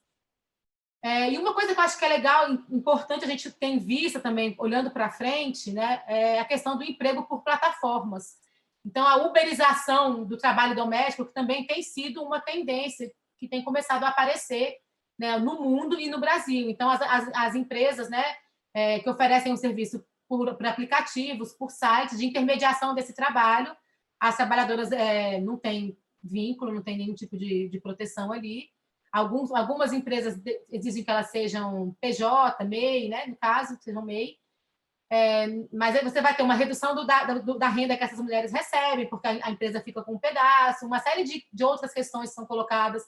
E uma coisa que eu acho que é legal, importante, a gente tem vista também, olhando para frente, né, é a questão do emprego por plataformas. Então, a uberização do trabalho doméstico, que também tem sido uma tendência que tem começado a aparecer, né, no mundo e no Brasil. Então, as empresas, né, que oferecem um serviço por aplicativos, por sites de intermediação desse trabalho, as trabalhadoras não têm vínculo, não tem nenhum tipo de proteção ali. Algumas empresas exigem que elas sejam PJ, MEI, né, no caso, sejam MEI, mas aí você vai ter uma redução da renda que essas mulheres recebem, porque a empresa fica com um pedaço, uma série de outras questões são colocadas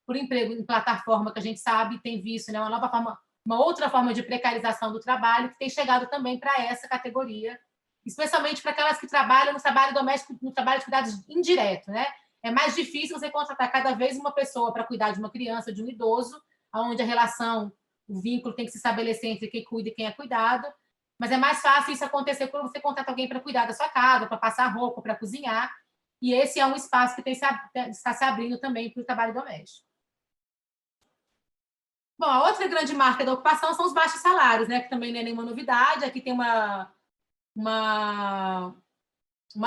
por emprego em plataforma, que a gente sabe, tem visto, né, uma outra forma de precarização do trabalho, que tem chegado também para essa categoria, especialmente para aquelas que trabalham no trabalho doméstico, no trabalho de cuidados indireto, né? É mais difícil você contratar cada vez uma pessoa para cuidar de uma criança, de um idoso, onde a relação, o vínculo tem que se estabelecer entre quem cuida e quem é cuidado, mas é mais fácil isso acontecer quando você contrata alguém para cuidar da sua casa, para passar roupa, para cozinhar, e esse é um espaço que está se abrindo também para o trabalho doméstico. Bom, a outra grande marca da ocupação são os baixos salários, né, que também não é nenhuma novidade. Aqui tem uma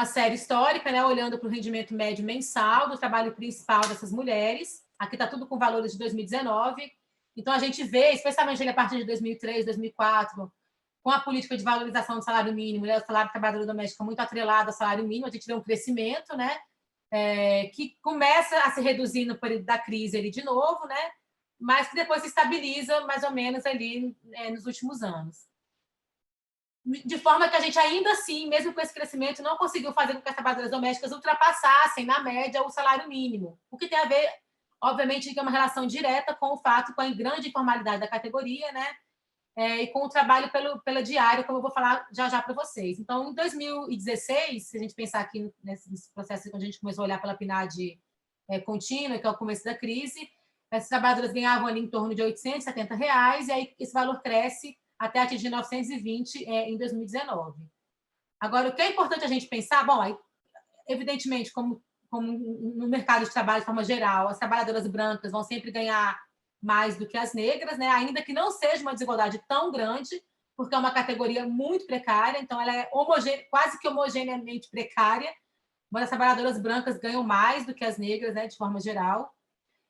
série histórica, né, olhando para o rendimento médio mensal do trabalho principal dessas mulheres. Aqui está tudo com valores de 2019. Então, a gente vê, especialmente a partir de 2003, 2004, com a política de valorização do salário mínimo, né, o salário do trabalhador doméstico muito atrelado ao salário mínimo, a gente vê um crescimento, né, que começa a se reduzir no período da crise ali de novo, né, mas que depois se estabiliza mais ou menos ali nos últimos anos. De forma que a gente ainda assim, mesmo com esse crescimento, não conseguiu fazer com que as trabalhadoras domésticas ultrapassassem, na média, o salário mínimo. O que tem a ver, obviamente, que é uma relação direta com o fato, com a grande informalidade da categoria, né? e com o trabalho pela diária, como eu vou falar já para vocês. Então, em 2016, se a gente pensar aqui nesse processo, quando a gente começou a olhar pela PNAD contínua, que é o começo da crise, essas trabalhadoras ganhavam ali em torno de R$ 870, e aí esse valor cresce até atingir 920 em 2019. Agora, o que é importante a gente pensar, bom, aí, evidentemente, como no mercado de trabalho de forma geral, as trabalhadoras brancas vão sempre ganhar mais do que as negras, né? Ainda que não seja uma desigualdade tão grande, porque é uma categoria muito precária, então ela é quase que homogeneamente precária, mas as trabalhadoras brancas ganham mais do que as negras, né, de forma geral.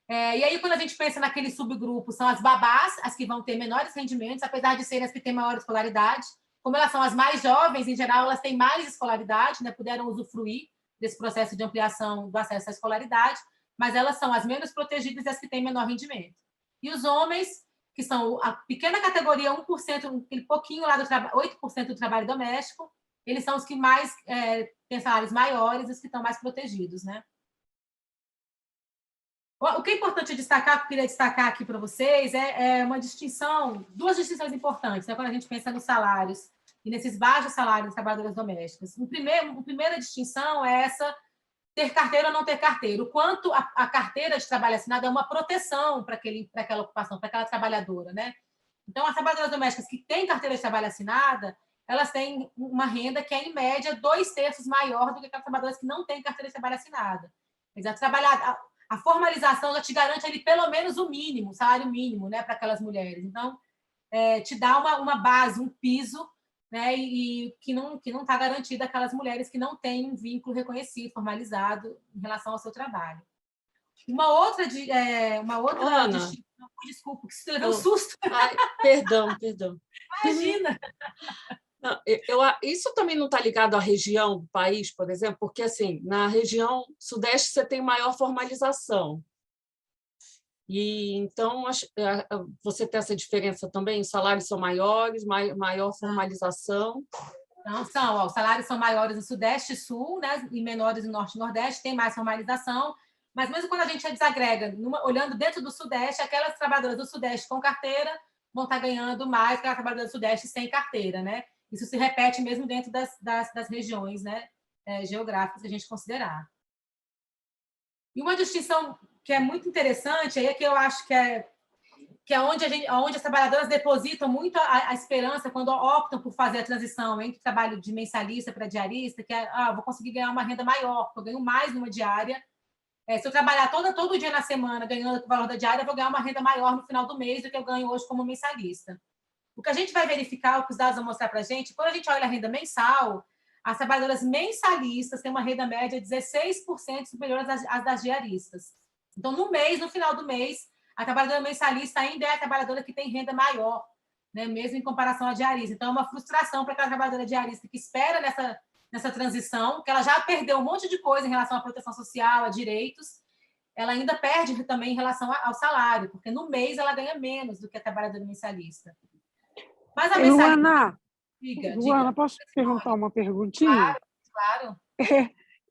E aí, quando a gente pensa naquele subgrupo, são as babás, as que vão ter menores rendimentos, apesar de serem as que têm maior escolaridade. Como elas são as mais jovens, em geral, elas têm mais escolaridade, né, puderam usufruir desse processo de ampliação do acesso à escolaridade, mas elas são as menos protegidas e as que têm menor rendimento. E os homens, que são a pequena categoria, 1%, aquele pouquinho lá do 8% do trabalho doméstico, eles são os que mais têm salários maiores, os que estão mais protegidos, né? O que é importante destacar, que eu queria destacar aqui para vocês, uma distinção, duas distinções importantes, né, quando a gente pensa nos salários e nesses baixos salários das trabalhadoras domésticas. A primeira distinção é essa, ter carteira ou não ter carteira. O quanto a carteira de trabalho assinado é uma proteção para aquela ocupação, para aquela trabalhadora, né? Então, as trabalhadoras domésticas que têm carteira de trabalho assinada, elas têm uma renda que é, em média, 2/3 maior do que aquelas trabalhadoras que não têm carteira de trabalho assinada. A formalização já te garante ali pelo menos o mínimo, o salário mínimo, né, para aquelas mulheres. Então, te dá uma base, um piso, né, e que não está garantida aquelas mulheres que não têm um vínculo reconhecido, formalizado em relação ao seu trabalho. Uma outra Ana, desculpa, que isso levou um susto. Ai, perdão. Imagina. Não, isso também não está ligado à região do país, por exemplo, porque assim, na região sudeste você tem maior formalização. E então você tem essa diferença também, os salários são maiores, maior formalização. Não são, os salários são maiores no Sudeste e Sul, né, e menores no Norte e Nordeste, tem mais formalização, mas mesmo quando a gente desagrega, olhando dentro do Sudeste, aquelas trabalhadoras do Sudeste com carteira vão estar ganhando mais que as trabalhadoras do Sudeste sem carteira, né? Isso se repete mesmo dentro das regiões, né, geográficas que a gente considerar. E uma distinção que é muito interessante, aí é que eu acho que é onde as trabalhadoras depositam muito a esperança quando optam por fazer a transição entre o trabalho de mensalista para diarista, que vou conseguir ganhar uma renda maior, porque eu ganho mais numa diária. Se eu trabalhar todo dia na semana ganhando o valor da diária, eu vou ganhar uma renda maior no final do mês do que eu ganho hoje como mensalista. O que a gente vai verificar, o que os dados vão mostrar para a gente, quando a gente olha a renda mensal, as trabalhadoras mensalistas têm uma renda média 16% superior às das diaristas. Então, no final do mês, a trabalhadora mensalista ainda é a trabalhadora que tem renda maior, né, mesmo em comparação à diarista. Então, é uma frustração para aquela trabalhadora diarista que espera nessa transição, que ela já perdeu um monte de coisa em relação à proteção social, a direitos, ela ainda perde também em relação ao salário, porque no mês ela ganha menos do que a trabalhadora mensalista. Mas a mensalista... Luana, posso perguntar uma perguntinha? Claro.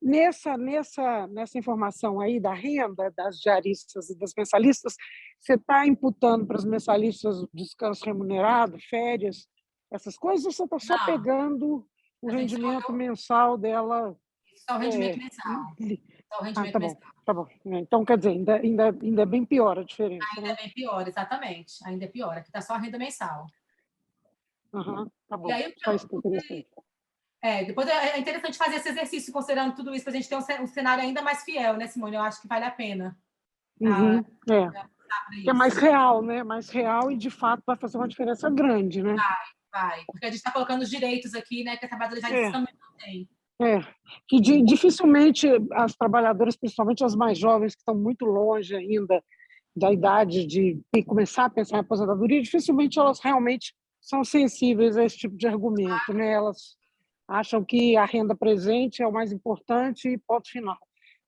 Nessa informação aí da renda das diaristas e das mensalistas, você está imputando para as mensalistas descanso remunerado, férias, essas coisas, ou você está só pegando o rendimento mensal dela? Só o rendimento mensal. Só o rendimento mensal. Tá bom. Então, quer dizer, ainda é bem pior a diferença. Ainda é bem pior, exatamente. Ainda é pior. Aqui está só a renda mensal. Tá bom. E aí, Só isso que é interessante. Depois é interessante fazer esse exercício, considerando tudo isso, para a gente ter um cenário ainda mais fiel, né, Simone? Eu acho que vale a pena. Que é mais real, né? Mais real e, de fato, vai fazer uma diferença grande, né? Vai. Porque a gente está colocando os direitos aqui, né, que a trabalhadora já também não tem. Que dificilmente as trabalhadoras, principalmente as mais jovens, que estão muito longe ainda da idade de começar a pensar em aposentadoria, dificilmente elas realmente são sensíveis a esse tipo de argumento, né? Elas acham que a renda presente é o mais importante e ponto final.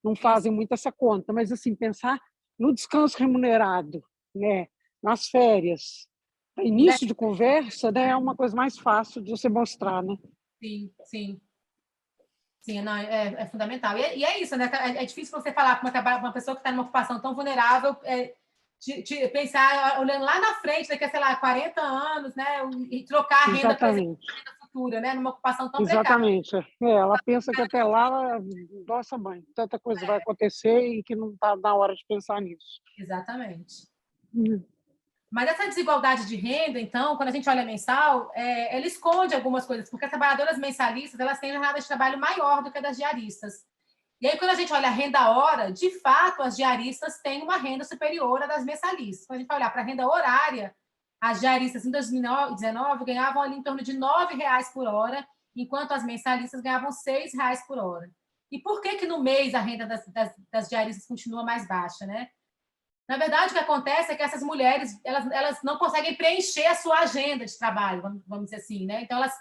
Não fazem muito essa conta, mas assim, pensar no descanso remunerado, né? Nas férias, início de conversa, né? É uma coisa mais fácil de você mostrar, né? Sim, não, é fundamental. E é isso, né? É difícil você falar para uma pessoa que está numa ocupação tão vulnerável, pensar, olhando lá na frente, daqui a, sei lá, 40 anos, né? E trocar a renda presente para a renda futura, né? Numa ocupação tão precária. Exatamente. Ela pensa que até lá, nossa mãe, tanta coisa vai acontecer e que não está na hora de pensar nisso. Exatamente. Mas essa desigualdade de renda, então, quando a gente olha mensal, ela esconde algumas coisas, porque as trabalhadoras mensalistas elas têm jornada de trabalho maior do que a das diaristas. E aí, quando a gente olha a renda-hora, de fato, as diaristas têm uma renda superior à das mensalistas. Quando a gente vai olhar para a renda horária, as diaristas, em 2019, ganhavam ali em torno de R$ 9,00 por hora, enquanto as mensalistas ganhavam R$ 6,00 por hora. E por que no mês a renda das diaristas continua mais baixa, né? Na verdade, o que acontece é que essas mulheres elas não conseguem preencher a sua agenda de trabalho, vamos dizer assim, né? Então, elas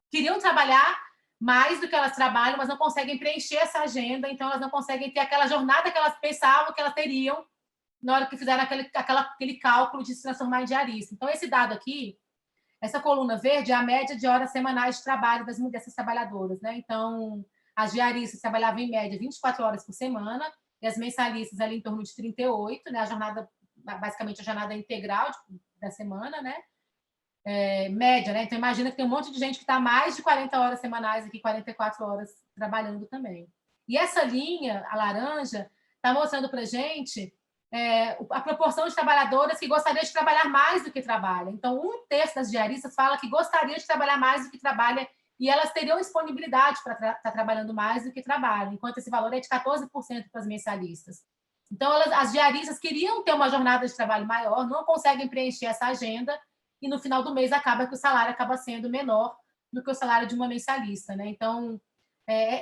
queriam trabalhar mais do que elas trabalham, mas não conseguem preencher essa agenda, então elas não conseguem ter aquela jornada que elas pensavam que elas teriam na hora que fizeram aquele cálculo de se transformar em diarista. Então, esse dado aqui, essa coluna verde, é a média de horas semanais de trabalho dessas trabalhadoras, né? Então, as diaristas trabalhavam em média 24 horas por semana, e as mensalistas ali em torno de 38, né? A jornada, basicamente a jornada integral da semana, né? Média, né? Então imagina que tem um monte de gente que está mais de 40 horas semanais aqui, 44 horas trabalhando também. E essa linha, a laranja, está mostrando para a gente a proporção de trabalhadoras que gostariam de trabalhar mais do que trabalham. Então, 1/3 das diaristas fala que gostaria de trabalhar mais do que trabalha e elas teriam disponibilidade para estar trabalhando mais do que trabalham, enquanto esse valor é de 14% para as mensalistas. Então, as diaristas queriam ter uma jornada de trabalho maior, não conseguem preencher essa agenda e, no final do mês, acaba que o salário acaba sendo menor do que o salário de uma mensalista, né? Então,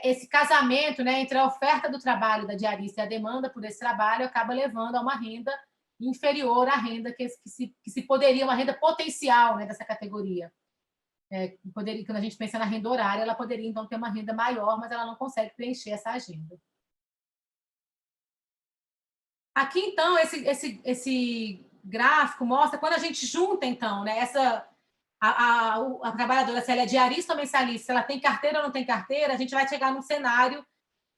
esse casamento, né, entre a oferta do trabalho da diarista e a demanda por esse trabalho acaba levando a uma renda inferior à renda que se poderia, uma renda potencial, né, dessa categoria. Quando a gente pensa na renda horária, ela poderia, então, ter uma renda maior, mas ela não consegue preencher essa agenda. Aqui, então, esse gráfico mostra quando a gente junta, então, né, a trabalhadora, se ela é diarista ou mensalista, se ela tem carteira ou não tem carteira, a gente vai chegar num cenário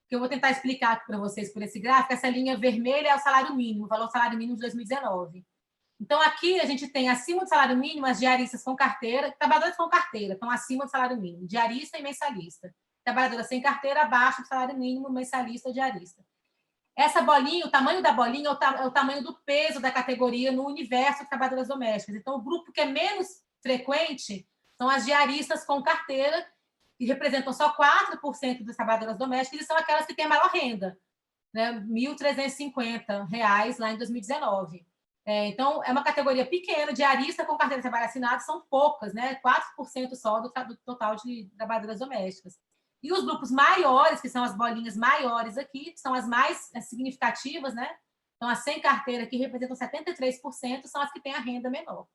que eu vou tentar explicar aqui para vocês por esse gráfico. Essa linha vermelha é o salário mínimo, o valor do salário mínimo de 2019. Então, aqui a gente tem acima do salário mínimo as diaristas com carteira, trabalhadoras com carteira, estão acima do salário mínimo, diarista e mensalista. Trabalhadora sem carteira, abaixo do salário mínimo, mensalista ou diarista. Essa bolinha, o tamanho da bolinha é o tamanho do peso da categoria no universo de trabalhadoras domésticas. Então, o grupo que é menos frequente são as diaristas com carteira, que representam só 4% das trabalhadoras domésticas, e são aquelas que têm maior renda, né? R$ 1.350 lá em 2019. Então, é uma categoria pequena, diarista com carteira de trabalho assinado são poucas, né? 4% só do total de trabalhadoras domésticas. E os grupos maiores, que são as bolinhas maiores aqui, que são as mais significativas, né? Então, as sem carteira, que representam 73%, são as que têm a renda menor.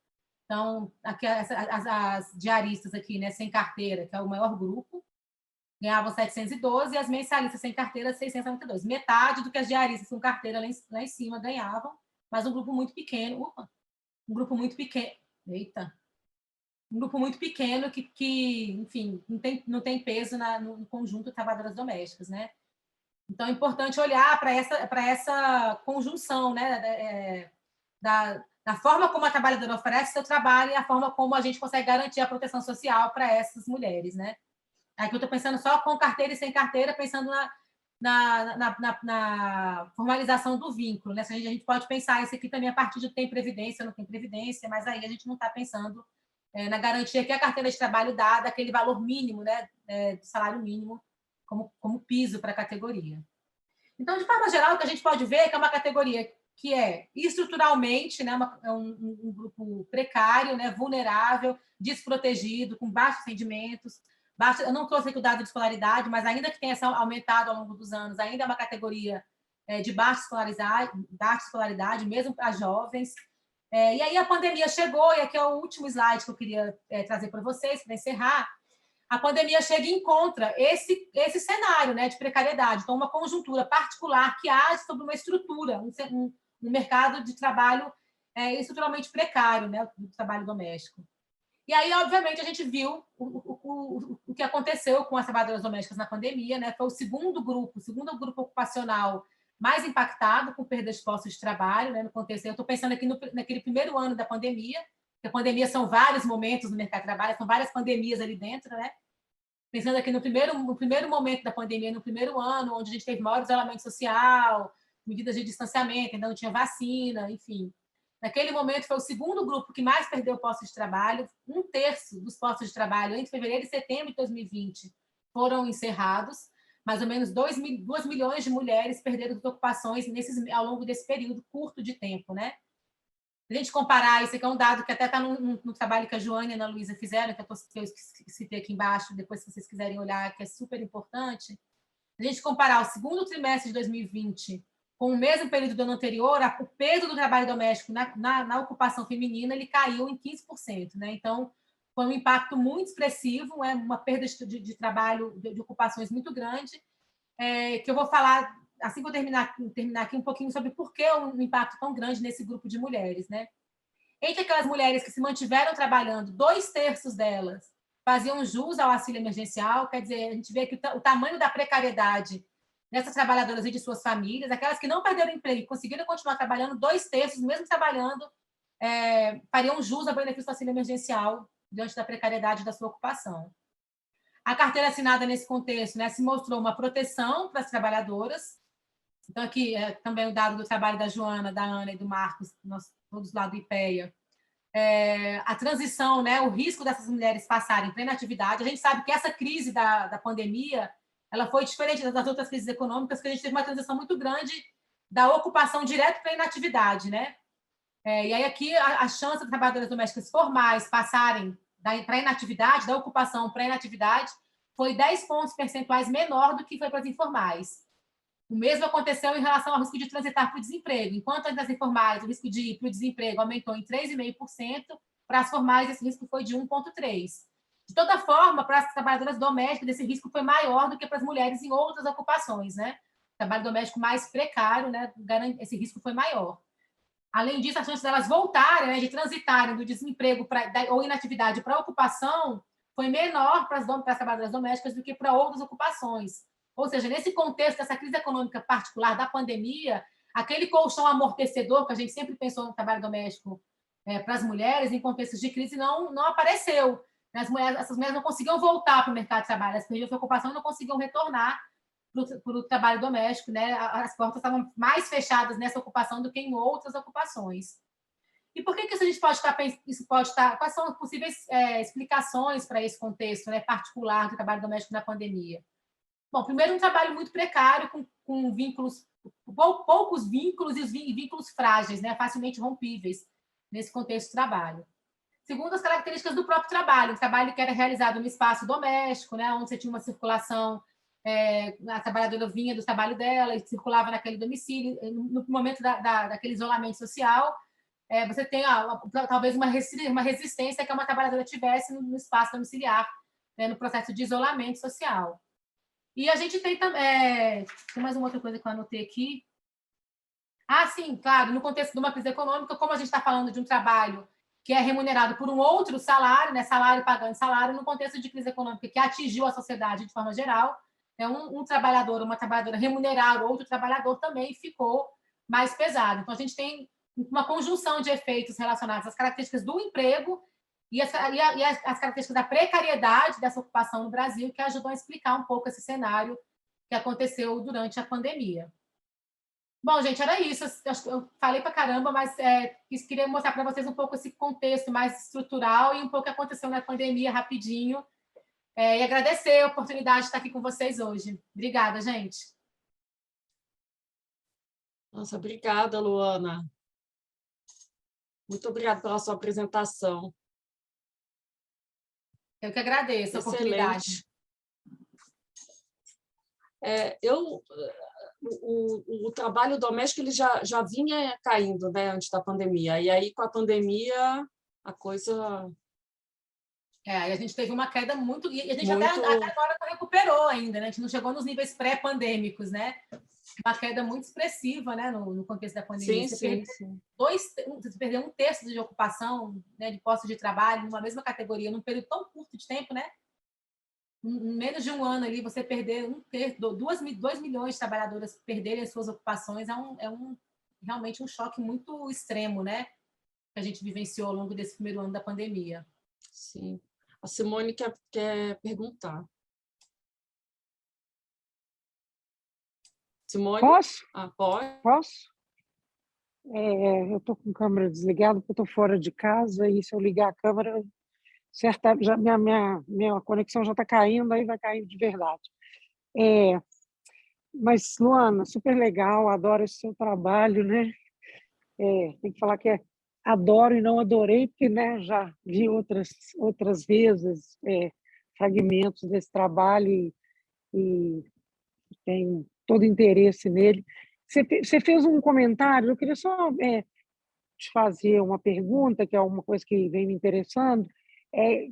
Então, aqui as diaristas aqui, né, sem carteira, que é o maior grupo, ganhavam 712, e as mensalistas sem carteira, 692. Metade do que as diaristas com carteira lá em cima ganhavam, mas um grupo muito pequeno. Um grupo muito pequeno. Eita! Um grupo muito pequeno que enfim, não tem peso no conjunto de trabalhadoras domésticas, né? Então, é importante olhar para essa conjunção, né, da forma como a trabalhadora oferece seu trabalho e a forma como a gente consegue garantir a proteção social para essas mulheres, né? Aqui eu estou pensando só com carteira e sem carteira, pensando na formalização do vínculo, né? A gente pode pensar isso aqui também a partir de tem previdência ou não tem previdência, mas aí a gente não está pensando na garantia que a carteira de trabalho dá daquele valor mínimo, né, do salário mínimo, como piso para a categoria. Então, de forma geral, o que a gente pode ver é que é uma categoria que é estruturalmente, né, um grupo precário, né, vulnerável, desprotegido, com baixos rendimentos. Eu não trouxe aqui o dado de escolaridade, mas ainda que tenha aumentado ao longo dos anos, ainda é uma categoria de baixa escolaridade, mesmo para jovens. E aí a pandemia chegou, e aqui é o último slide que eu queria trazer para vocês, para encerrar. A pandemia chega e encontra esse cenário, né, de precariedade. Então, uma conjuntura particular que age sobre uma estrutura, um mercado de trabalho estruturalmente precário, né, do trabalho doméstico. E aí, obviamente, a gente viu o que aconteceu com as trabalhadoras domésticas na pandemia, né? Foi o segundo grupo ocupacional mais impactado com perda de postos de trabalho, né, no contexto. Eu estou pensando aqui naquele primeiro ano da pandemia, que a pandemia são vários momentos no mercado de trabalho, são várias pandemias ali dentro, né? Pensando aqui no primeiro momento da pandemia, no primeiro ano, onde a gente teve maior isolamento social, medidas de distanciamento, ainda não tinha vacina, enfim. Naquele momento, foi o segundo grupo que mais perdeu postos de trabalho. 1/3 dos postos de trabalho entre fevereiro e setembro de 2020 foram encerrados. Mais ou menos 2 milhões de mulheres perderam as ocupações ao longo desse período curto de tempo, né? Se a gente comparar, isso aqui é um dado que até está no trabalho que a Joana e a Ana Luísa fizeram, que eu citei aqui embaixo, depois, se vocês quiserem olhar, que é super importante. Se a gente comparar o segundo trimestre de 2020 com o mesmo período do ano anterior, o peso do trabalho doméstico na ocupação feminina ele caiu em 15%. Né? Então, foi um impacto muito expressivo, uma perda de trabalho, de ocupações muito grande, que eu vou falar, assim que eu terminar aqui, um pouquinho sobre por que um impacto tão grande nesse grupo de mulheres. Né? Entre aquelas mulheres que se mantiveram trabalhando, 2/3 delas faziam jus ao auxílio emergencial, quer dizer, a gente vê que o tamanho da precariedade dessas trabalhadoras e de suas famílias, aquelas que não perderam emprego e conseguiram continuar trabalhando, 2/3, mesmo trabalhando, fariam jus ao benefício do auxílio emergencial diante da precariedade da sua ocupação. A carteira assinada nesse contexto, né, se mostrou uma proteção para as trabalhadoras. Então, aqui também o dado do trabalho da Joana, da Ana e do Marcos, nós todos lá do IPEA. A transição, né, o risco dessas mulheres passarem plena atividade. A gente sabe que essa crise da pandemia ela foi diferente das outras crises econômicas, que a gente teve uma transição muito grande da ocupação direto para a inatividade. Né? E aí aqui a chance das trabalhadoras domésticas formais passarem para a inatividade, da ocupação para a inatividade, foi 10 pontos percentuais menor do que foi para as informais. O mesmo aconteceu em relação ao risco de transitar para o desemprego. Enquanto as informais, o risco de ir para o desemprego aumentou em 3,5%, para as formais esse risco foi de 1,3%. De toda forma, para as trabalhadoras domésticas, esse risco foi maior do que para as mulheres em outras ocupações. Né? O trabalho doméstico mais precário, né, esse risco foi maior. Além disso, a chance delas voltarem, né, de transitarem do desemprego ou inatividade para a ocupação foi menor para as trabalhadoras domésticas do que para outras ocupações. Ou seja, nesse contexto dessa crise econômica particular da pandemia, aquele colchão amortecedor que a gente sempre pensou no trabalho doméstico para as mulheres, em contextos de crise, não apareceu. Essas mulheres não conseguiam voltar para o mercado de trabalho, elas perdiam sua ocupação e não conseguiam retornar para o trabalho doméstico. Né? As portas estavam mais fechadas nessa ocupação do que em outras ocupações. E por que isso pode estar? Quais são as possíveis explicações para esse contexto, né, particular do trabalho doméstico na pandemia? Bom, primeiro, um trabalho muito precário, com vínculos, poucos vínculos e vínculos frágeis, né, facilmente rompíveis nesse contexto de trabalho. Segundo, as características do próprio trabalho, um trabalho que era realizado no espaço doméstico, né, onde você tinha uma circulação, a trabalhadora vinha do trabalho dela e circulava naquele domicílio. No momento daquele isolamento social, você tem talvez uma resistência que uma trabalhadora tivesse no espaço domiciliar, né, no processo de isolamento social. E a gente tem também... tem mais uma outra coisa que eu anotei aqui. Sim, claro, no contexto de uma crise econômica, como a gente está falando de um trabalho que é remunerado por um outro salário, né, salário pagando salário, no contexto de crise econômica que atingiu a sociedade de forma geral, um trabalhador, uma trabalhadora remunerar outro trabalhador também ficou mais pesado. Então, a gente tem uma conjunção de efeitos relacionados às características do emprego e as características da precariedade dessa ocupação no Brasil, que ajudam a explicar um pouco esse cenário que aconteceu durante a pandemia. Bom, gente, era isso. Eu falei para caramba, mas queria mostrar para vocês um pouco esse contexto mais estrutural e um pouco o que aconteceu na pandemia, rapidinho. E agradecer a oportunidade de estar aqui com vocês hoje. Obrigada, gente. Nossa, obrigada, Luana. Muito obrigada pela sua apresentação. Eu que agradeço a oportunidade. O trabalho doméstico ele já vinha caindo, né, antes da pandemia. E aí, com a pandemia, a coisa... a gente teve uma queda muito... E a gente até agora não recuperou ainda, né? A gente não chegou nos níveis pré-pandêmicos, né? Uma queda muito expressiva, né, no contexto da pandemia. Sim. Você perdeu 1/3 de ocupação, né, de postos de trabalho numa mesma categoria, num período tão curto de tempo, né? em menos de um ano ali, você perder 2 milhões de trabalhadoras perderem as suas ocupações realmente um choque muito extremo, né? Que a gente vivenciou ao longo desse primeiro ano da pandemia. Sim. A Simone quer perguntar. Simone? Posso? Pode. Posso? Eu estou com a câmera desligada porque eu estou fora de casa e se eu ligar a câmera, já, minha conexão já está caindo, aí vai cair de verdade. Mas, Luana, super legal, adoro esse seu trabalho, né? Tem que falar que adoro e não adorei, porque, né, já vi outras vezes fragmentos desse trabalho e tenho todo interesse nele. Você fez um comentário, eu queria só te fazer uma pergunta, que é uma coisa que vem me interessando,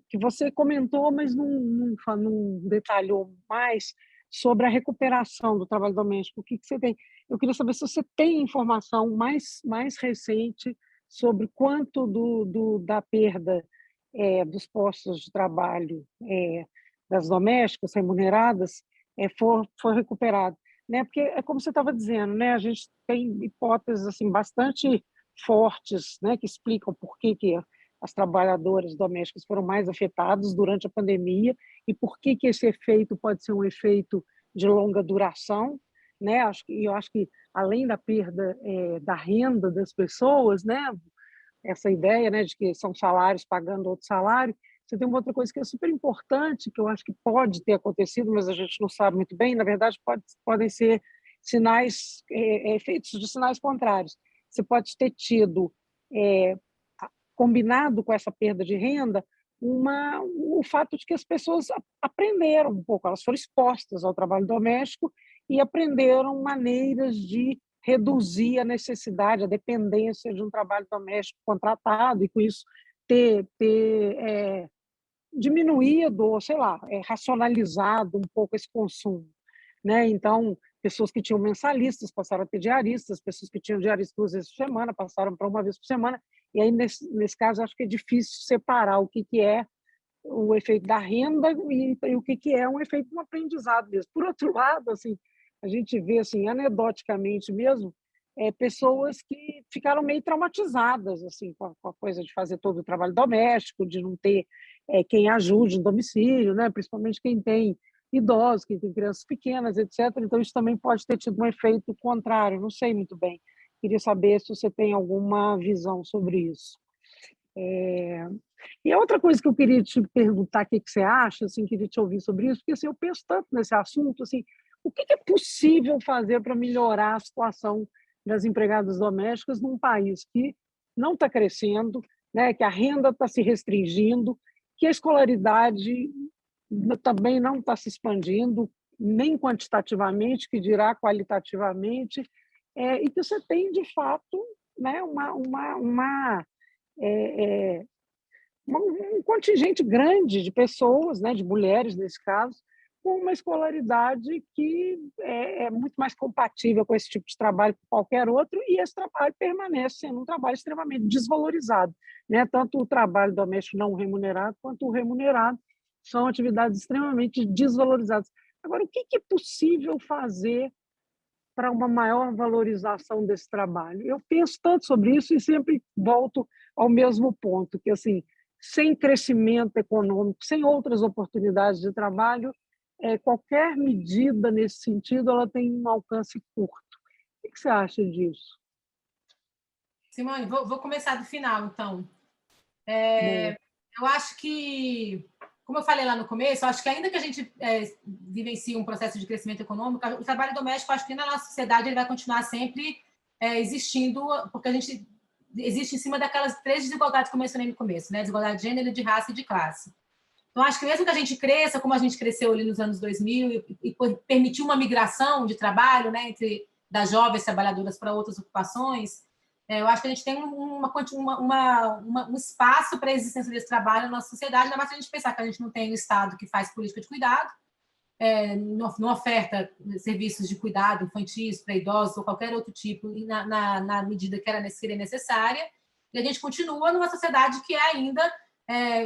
que você comentou, mas não detalhou mais sobre a recuperação do trabalho doméstico. O que você tem? Eu queria saber se você tem informação mais recente sobre quanto da perda dos postos de trabalho das domésticas remuneradas foi recuperado, né? Porque é como você estava dizendo, né? A gente tem hipóteses assim bastante fortes, né, que explicam por que as trabalhadoras domésticas foram mais afetadas durante a pandemia e por que esse efeito pode ser um efeito de longa duração, né? Eu acho que além da perda da renda das pessoas, né, essa ideia, né, de que são salários pagando outro salário, você tem uma outra coisa que é super importante, que eu acho que pode ter acontecido, mas a gente não sabe muito bem, na verdade podem ser sinais, efeitos de sinais contrários. Você pode ter tido, combinado com essa perda de renda, o fato de que as pessoas aprenderam um pouco, elas foram expostas ao trabalho doméstico e aprenderam maneiras de reduzir a necessidade, a dependência de um trabalho doméstico contratado e, com isso, ter diminuído, ou, sei lá, racionalizado um pouco esse consumo, né? Então, pessoas que tinham mensalistas passaram a ter diaristas, pessoas que tinham diaristas 2 vezes por semana passaram para 1 vez por semana, e aí, nesse caso, acho que é difícil separar o que é o efeito da renda e o que é um efeito do aprendizado mesmo. Por outro lado, assim, a gente vê, assim, anedoticamente mesmo, pessoas que ficaram meio traumatizadas assim, com a coisa de fazer todo o trabalho doméstico, de não ter quem ajude no domicílio, né? Principalmente quem tem idosos, quem tem crianças pequenas, etc. Então, isso também pode ter tido um efeito contrário, não sei muito bem. Queria saber se você tem alguma visão sobre isso. E a outra coisa que eu queria te perguntar, o que você acha, assim, queria te ouvir sobre isso, porque assim, eu penso tanto nesse assunto, assim, o que é possível fazer para melhorar a situação das empregadas domésticas num país que não está crescendo, né, que a renda está se restringindo, que a escolaridade também não está se expandindo, nem quantitativamente, que dirá qualitativamente, e que você tem, de fato, né, um contingente grande de pessoas, né, de mulheres, nesse caso, com uma escolaridade que é muito mais compatível com esse tipo de trabalho que qualquer outro, e esse trabalho permanece sendo um trabalho extremamente desvalorizado, né? Tanto o trabalho doméstico não remunerado quanto o remunerado são atividades extremamente desvalorizadas. Agora, o que é possível fazer para uma maior valorização desse trabalho? Eu penso tanto sobre isso e sempre volto ao mesmo ponto, que assim, sem crescimento econômico, sem outras oportunidades de trabalho, qualquer medida nesse sentido ela tem um alcance curto. O que você acha disso? Simone, vou começar do final, então. Eu acho que, como eu falei lá no começo, eu acho que ainda que a gente vivencie um processo de crescimento econômico, o trabalho doméstico, acho que na nossa sociedade ele vai continuar sempre existindo, porque a gente existe em cima daquelas 3 desigualdades que eu mencionei no começo, né? Desigualdade de gênero, de raça e de classe. Então, acho que mesmo que a gente cresça, como a gente cresceu ali nos anos 2000 e permitiu uma migração de trabalho, né, das jovens trabalhadoras para outras ocupações, eu acho que a gente tem um espaço para a existência desse trabalho na nossa sociedade, ainda mais se a gente pensar que a gente não tem um Estado que faz política de cuidado, não oferta serviços de cuidado infantis para idosos ou qualquer outro tipo na medida que seria necessária, e a gente continua numa sociedade que ainda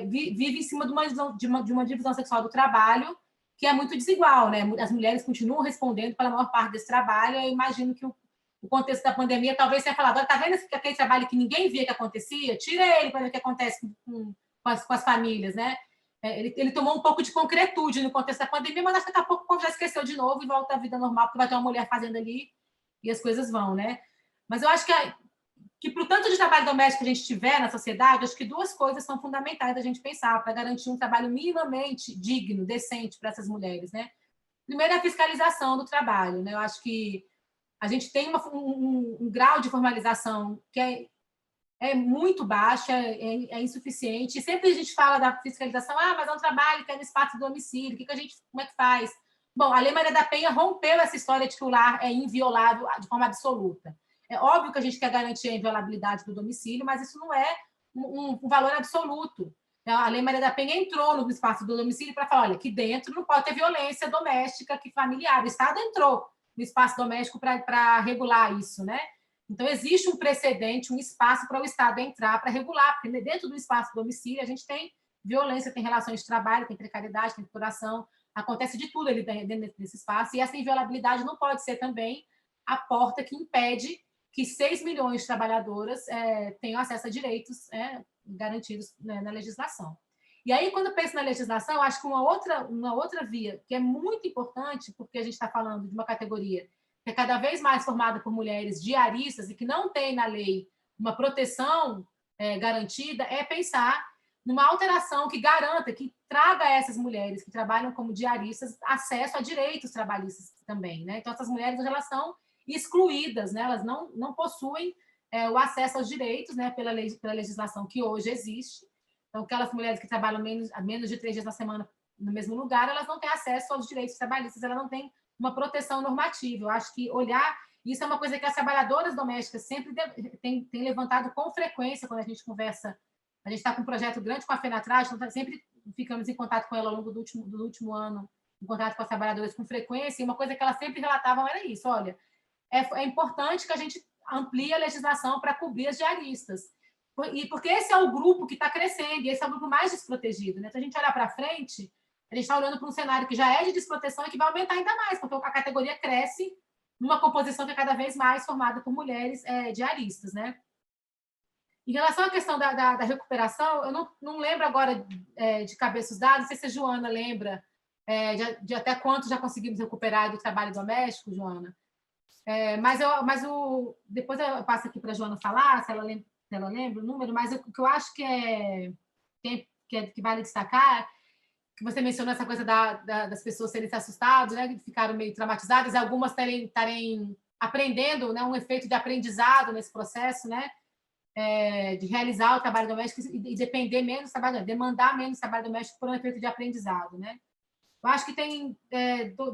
vive em cima de uma divisão sexual do trabalho que é muito desigual, né? As mulheres continuam respondendo pela maior parte desse trabalho. Eu imagino que o contexto da pandemia talvez tenha falado, tá vendo aquele trabalho que ninguém via que acontecia? Tira ele para ver o que acontece com as famílias, né? Ele tomou um pouco de concretude no contexto da pandemia, mas acho que daqui a pouco o povo já esqueceu de novo e volta à vida normal, porque vai ter uma mulher fazendo ali e as coisas vão, né? Mas eu acho que para o tanto de trabalho doméstico que a gente tiver na sociedade, acho que duas coisas são fundamentais da gente pensar para garantir um trabalho minimamente digno, decente para essas mulheres, né? Primeiro, a fiscalização do trabalho, né? Eu acho que a gente tem um grau de formalização que é muito baixo, é insuficiente. E sempre a gente fala da fiscalização, mas é um trabalho que é no espaço do domicílio, como é que faz? Bom, a Lei Maria da Penha rompeu essa história de que o lar é inviolável de forma absoluta. É óbvio que a gente quer garantir a inviolabilidade do domicílio, mas isso não é um valor absoluto. A Lei Maria da Penha entrou no espaço do domicílio para falar, olha, aqui dentro não pode ter violência doméstica que familiar. O Estado entrou no espaço doméstico para regular isso, né? Então, existe um precedente, um espaço para o Estado entrar para regular, porque dentro do espaço do domicílio a gente tem violência, tem relações de trabalho, tem precariedade, tem exploração, acontece de tudo ali dentro desse espaço, e essa inviolabilidade não pode ser também a porta que impede que 6 milhões de trabalhadoras tenham acesso a direitos garantidos, né, na legislação. E aí, quando eu penso na legislação, eu acho que uma outra via que é muito importante, porque a gente está falando de uma categoria que é cada vez mais formada por mulheres diaristas e que não tem na lei uma proteção garantida, é pensar numa alteração que garanta, que traga a essas mulheres que trabalham como diaristas acesso a direitos trabalhistas também, né? Então, essas mulheres elas são excluídas, né? Elas não possuem o acesso aos direitos, né? Pela legislação que hoje existe. Então, aquelas mulheres que trabalham menos de 3 dias na semana no mesmo lugar, elas não têm acesso aos direitos trabalhistas, elas não têm uma proteção normativa. Eu acho que olhar... Isso é uma coisa que as trabalhadoras domésticas sempre têm levantado com frequência quando a gente conversa. A gente está com um projeto grande com a FENATRAD, então sempre ficamos em contato com ela ao longo do último ano, em contato com as trabalhadoras com frequência, e uma coisa que elas sempre relatavam era isso, olha, é importante que a gente amplie a legislação para cobrir as diaristas, porque esse é o grupo que está crescendo, e esse é o grupo mais desprotegido, né? Se a gente olhar para frente, a gente está olhando para um cenário que já é de desproteção e que vai aumentar ainda mais, porque a categoria cresce numa composição que é cada vez mais formada por mulheres diaristas, né? Em relação à questão da recuperação, eu não lembro agora de cabeça os dados, não sei se a Joana lembra de até quanto já conseguimos recuperar do trabalho doméstico, Joana. Depois eu passo aqui para a Joana falar, se ela lembra o número, mas o que eu acho que vale destacar, que você mencionou essa coisa das pessoas serem assustadas, né, que ficaram meio traumatizadas, e algumas estarem aprendendo, né, um efeito de aprendizado nesse processo, né, de realizar o trabalho doméstico e depender menos do trabalho doméstico, demandar menos trabalho doméstico por um efeito de aprendizado, né? Eu acho que tem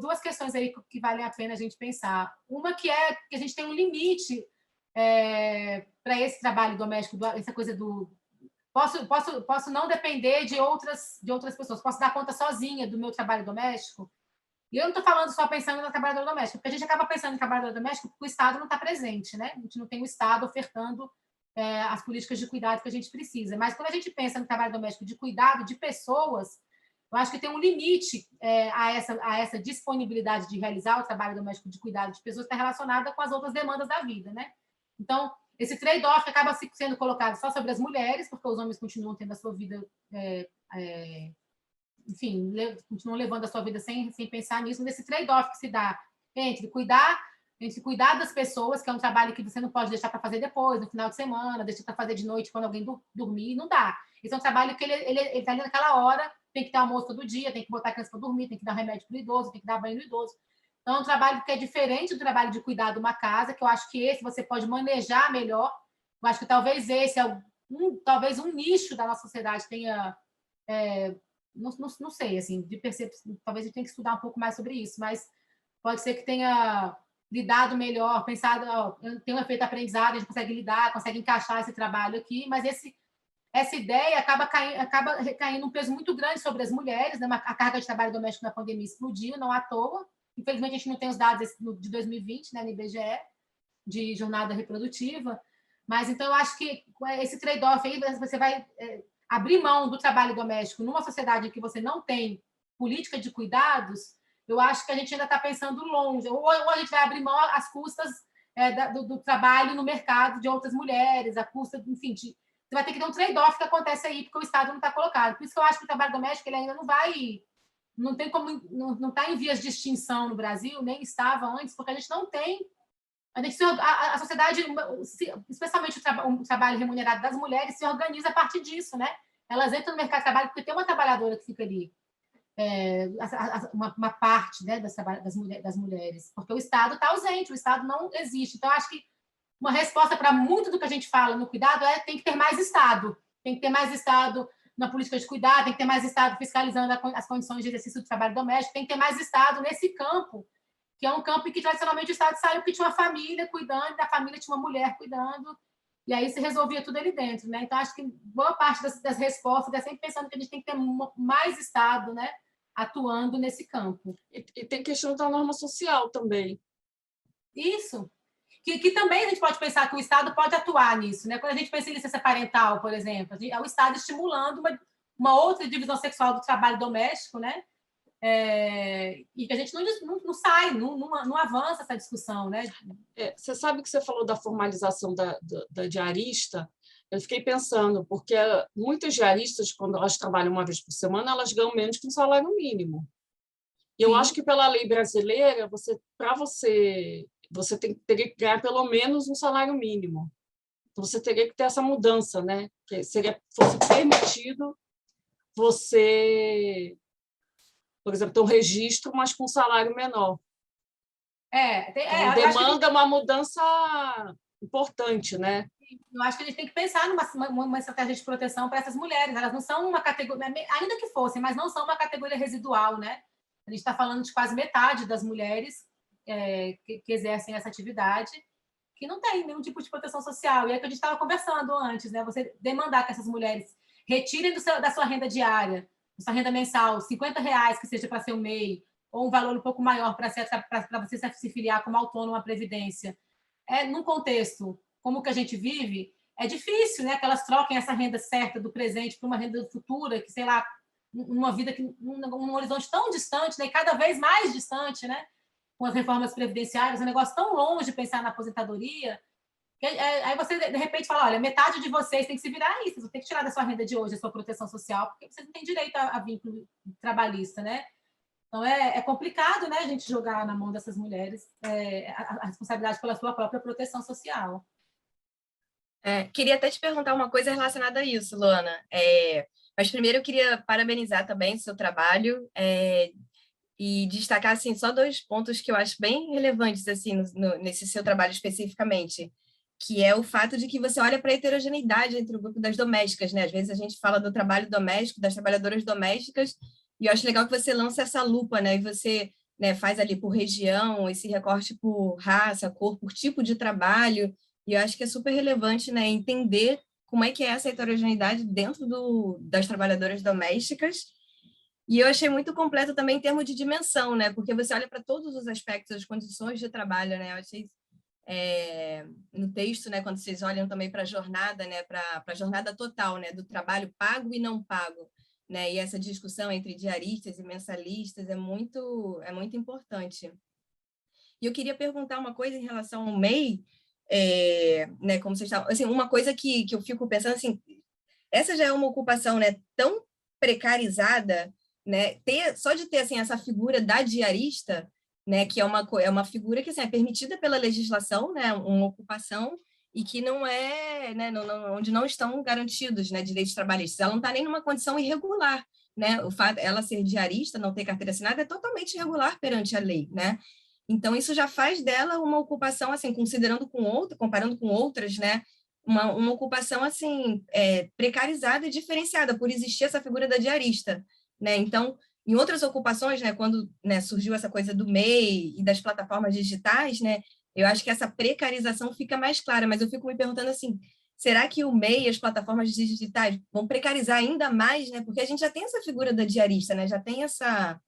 duas questões aí que vale a pena a gente pensar. Uma que é que a gente tem um limite para esse trabalho doméstico, essa coisa do... Posso não depender de outras pessoas, posso dar conta sozinha do meu trabalho doméstico. E eu não estou falando só pensando na trabalhadora doméstica, porque a gente acaba pensando em trabalhadora doméstica porque o Estado não está presente, né? A gente não tem o Estado ofertando as políticas de cuidado que a gente precisa. Mas quando a gente pensa no trabalho doméstico de cuidado de pessoas, eu acho que tem um limite a essa disponibilidade de realizar o trabalho doméstico de cuidado de pessoas que está relacionada com as outras demandas da vida, né? Então, esse trade-off acaba sendo colocado só sobre as mulheres, porque os homens continuam tendo a sua vida, enfim, continuam levando a sua vida sem pensar nisso, nesse trade-off que se dá entre cuidar das pessoas, que é um trabalho que você não pode deixar para fazer depois, no final de semana, deixar para fazer de noite quando alguém dormir, não dá. Esse é um trabalho que ele está ali naquela hora, tem que ter almoço todo dia, tem que botar a criança para dormir, tem que dar remédio para o idoso, tem que dar banho no idoso. Então, é um trabalho que é diferente do trabalho de cuidar de uma casa, que eu acho que esse você pode manejar melhor. Eu acho que talvez esse talvez um nicho da nossa sociedade tenha... não sei, assim, de percepção, talvez a gente tenha que estudar um pouco mais sobre isso, mas pode ser que tenha lidado melhor, pensado, tem um efeito aprendizado, a gente consegue lidar, consegue encaixar esse trabalho aqui, mas essa ideia acaba recaindo um peso muito grande sobre as mulheres, né? A carga de trabalho doméstico na pandemia explodiu, não à toa. Infelizmente, a gente não tem os dados de 2020, né, no IBGE, de jornada reprodutiva, mas então eu acho que esse trade-off aí, você vai abrir mão do trabalho doméstico numa sociedade em que você não tem política de cuidados, eu acho que a gente ainda está pensando longe. Ou a gente vai abrir mão às custas do trabalho no mercado de outras mulheres, a custa, enfim, você vai ter que ter um trade-off que acontece aí, porque o Estado não está colocado. Por isso que eu acho que o trabalho doméstico ele ainda não tem como, não está em vias de extinção no Brasil, nem estava antes, porque a gente não tem. A sociedade, especialmente o trabalho remunerado das mulheres, se organiza a partir disso, né? Elas entram no mercado de trabalho porque tem uma trabalhadora que fica ali, uma parte, né, das mulheres, porque o Estado está ausente, o Estado não existe. Então, acho que uma resposta para muito do que a gente fala no cuidado tem que ter mais Estado, tem que ter mais Estado na política de cuidado, tem que ter mais Estado fiscalizando as condições de exercício do trabalho doméstico, tem que ter mais Estado nesse campo, que é um campo em que tradicionalmente o Estado saiu porque tinha uma família cuidando, da família tinha uma mulher cuidando, e aí se resolvia tudo ali dentro, né? Então, acho que boa parte das respostas é sempre pensando que a gente tem que ter mais Estado, né, atuando nesse campo. E tem questão da norma social também. Isso. Que também a gente pode pensar que o Estado pode atuar nisso, né? Quando a gente pensa em licença parental, por exemplo, é o Estado estimulando uma outra divisão sexual do trabalho doméstico, né? E que a gente não sai, não avança essa discussão, né? Você sabe que você falou da formalização da diarista? Eu fiquei pensando, porque muitas diaristas, quando elas trabalham uma vez por semana, elas ganham menos que um salário mínimo. E eu acho que pela lei brasileira, você teria que ganhar pelo menos um salário mínimo. Então, você teria que ter essa mudança, né? Que fosse permitido você, por exemplo, ter um registro, mas com um salário menor. Demanda uma mudança importante, né? Eu acho que a gente tem que pensar numa estratégia de proteção para essas mulheres. Elas não são uma categoria, ainda que fossem, mas não são uma categoria residual, né? A gente está falando de quase metade das mulheres que exercem essa atividade, que não tem nenhum tipo de proteção social. E é que a gente estava conversando antes, né? Você demandar que essas mulheres retirem da sua renda diária, da sua renda mensal, R$50, que seja para ser o MEI, ou um valor um pouco maior para você se filiar como autônomo à Previdência. Num contexto como o que a gente vive, é difícil, né? Que elas troquem essa renda certa do presente para uma renda futura, que, sei lá, uma vida num horizonte tão distante, né? E cada vez mais distante, né? Com as reformas previdenciárias, é um negócio tão longe de pensar na aposentadoria, que aí você, de repente, fala, olha, metade de vocês tem que se virar isso, você tem que tirar da sua renda de hoje a sua proteção social, porque vocês não têm direito a vínculo trabalhista, né? Então, é complicado, né, a gente jogar na mão dessas mulheres a responsabilidade pela sua própria proteção social. Queria até te perguntar uma coisa relacionada a isso, Luana. Mas primeiro eu queria parabenizar também o seu trabalho e destacar assim, só 2 pontos que eu acho bem relevantes assim, nesse seu trabalho especificamente, que é o fato de que você olha para a heterogeneidade entre o grupo das domésticas, né? Às vezes a gente fala do trabalho doméstico, das trabalhadoras domésticas, e eu acho legal que você lança essa lupa, né? E você, né, faz ali por região, esse recorte por raça, cor, por tipo de trabalho. E eu acho que é super relevante, né, entender como é que é essa heterogeneidade dentro das trabalhadoras domésticas. E eu achei muito completo também em termos de dimensão, né? Porque você olha para todos os aspectos, as condições de trabalho, né? Eu achei no texto, né, quando vocês olham também para a jornada, né, para a jornada total, né, do trabalho pago e não pago, né? E essa discussão entre diaristas e mensalistas é muito importante. E eu queria perguntar uma coisa em relação ao MEI, né, como vocês estavam, assim, uma coisa que eu fico pensando assim, essa já é uma ocupação, né, tão precarizada, né, só de ter assim essa figura da diarista, né, que é uma figura que assim, é permitida pela legislação, né, uma ocupação e que não é, né, onde não estão garantidos, né, direitos trabalhistas. Ela não está nem numa condição irregular, né? O fato ela ser diarista, não ter carteira assinada é totalmente irregular perante a lei, né? Então, isso já faz dela uma ocupação, assim, comparando com outras, né, uma ocupação, assim, precarizada e diferenciada por existir essa figura da diarista, né? Então, em outras ocupações, né, quando, né, surgiu essa coisa do MEI e das plataformas digitais, né, eu acho que essa precarização fica mais clara, mas eu fico me perguntando, assim, será que o MEI e as plataformas digitais vão precarizar ainda mais, né? Porque a gente já tem essa figura da diarista, né? Já tem essa...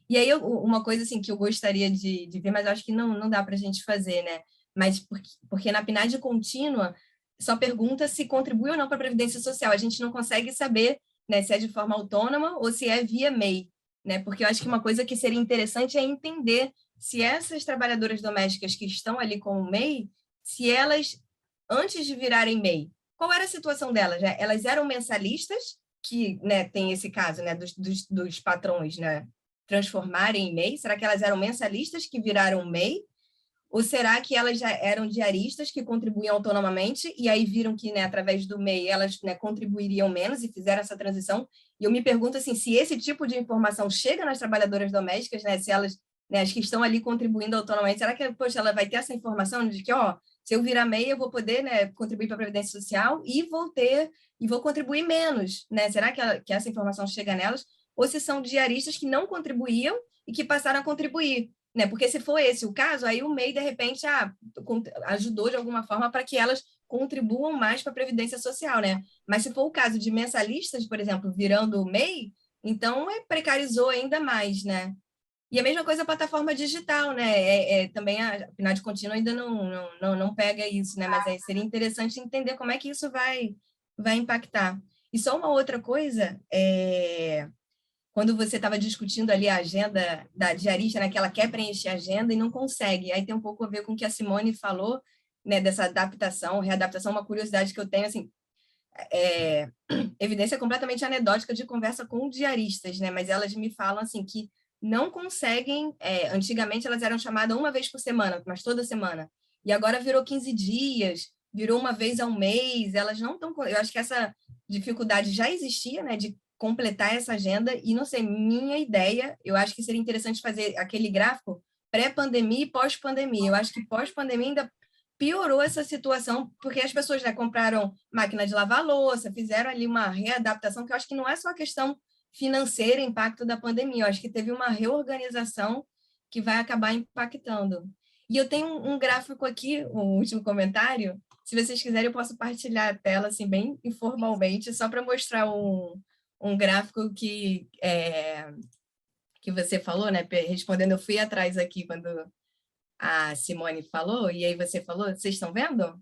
E aí, uma coisa assim, que eu gostaria de ver, mas eu acho que não dá para a gente fazer, né? Mas porque na PNAD contínua só pergunta se contribui ou não para a Previdência Social. A gente não consegue saber, né, se é de forma autônoma ou se é via MEI. né? Porque eu acho que uma coisa que seria interessante é entender se essas trabalhadoras domésticas que estão ali com o MEI, se elas, antes de virarem MEI, qual era a situação delas? Né? Elas eram mensalistas, que, né, tem esse caso, né, dos patrões, né, transformarem em MEI. Será que elas eram mensalistas que viraram MEI? Ou será que elas já eram diaristas que contribuíam autonomamente e aí viram que, né, através do MEI, elas, né, contribuiriam menos e fizeram essa transição? E eu me pergunto assim, se esse tipo de informação chega nas trabalhadoras domésticas, né, se elas, né, as que estão ali contribuindo autonomamente, será que, poxa, ela vai ter essa informação de que, ó, se eu virar MEI, eu vou poder, né, contribuir para a Previdência Social e vou contribuir menos, né? Será que essa informação chega nelas? Ou se são diaristas que não contribuíam e que passaram a contribuir? Né? Porque se for esse o caso, aí o MEI, de repente, ajudou de alguma forma para que elas contribuam mais para a Previdência Social, né? Mas se for o caso de mensalistas, por exemplo, virando o MEI, então precarizou ainda mais, né? E a mesma coisa a plataforma digital, né? Também a PNAD contínua ainda não pega isso, né? Mas seria interessante entender como é que isso vai impactar. E só uma outra coisa, quando você estava discutindo ali a agenda da diarista, né, que ela quer preencher a agenda e não consegue. Aí tem um pouco a ver com o que a Simone falou, né, dessa adaptação, readaptação, uma curiosidade que eu tenho, assim, evidência completamente anedótica de conversa com diaristas, né, mas elas me falam, assim, que não conseguem, antigamente elas eram chamadas uma vez por semana, mas toda semana, e agora virou 15 dias, virou uma vez ao mês, elas não estão... Eu acho que essa dificuldade já existia, né, de completar essa agenda, e não sei, minha ideia, eu acho que seria interessante fazer aquele gráfico pré-pandemia e pós-pandemia. Eu acho que pós-pandemia ainda piorou essa situação, porque as pessoas, né, compraram máquina de lavar louça, fizeram ali uma readaptação, que eu acho que não é só a questão financeira, impacto da pandemia, eu acho que teve uma reorganização que vai acabar impactando. E eu tenho um gráfico aqui, um último comentário, se vocês quiserem eu posso partilhar a tela, assim, bem informalmente, só para mostrar um gráfico que você falou, né? Respondendo, eu fui atrás aqui quando a Simone falou, e aí você falou, vocês estão vendo?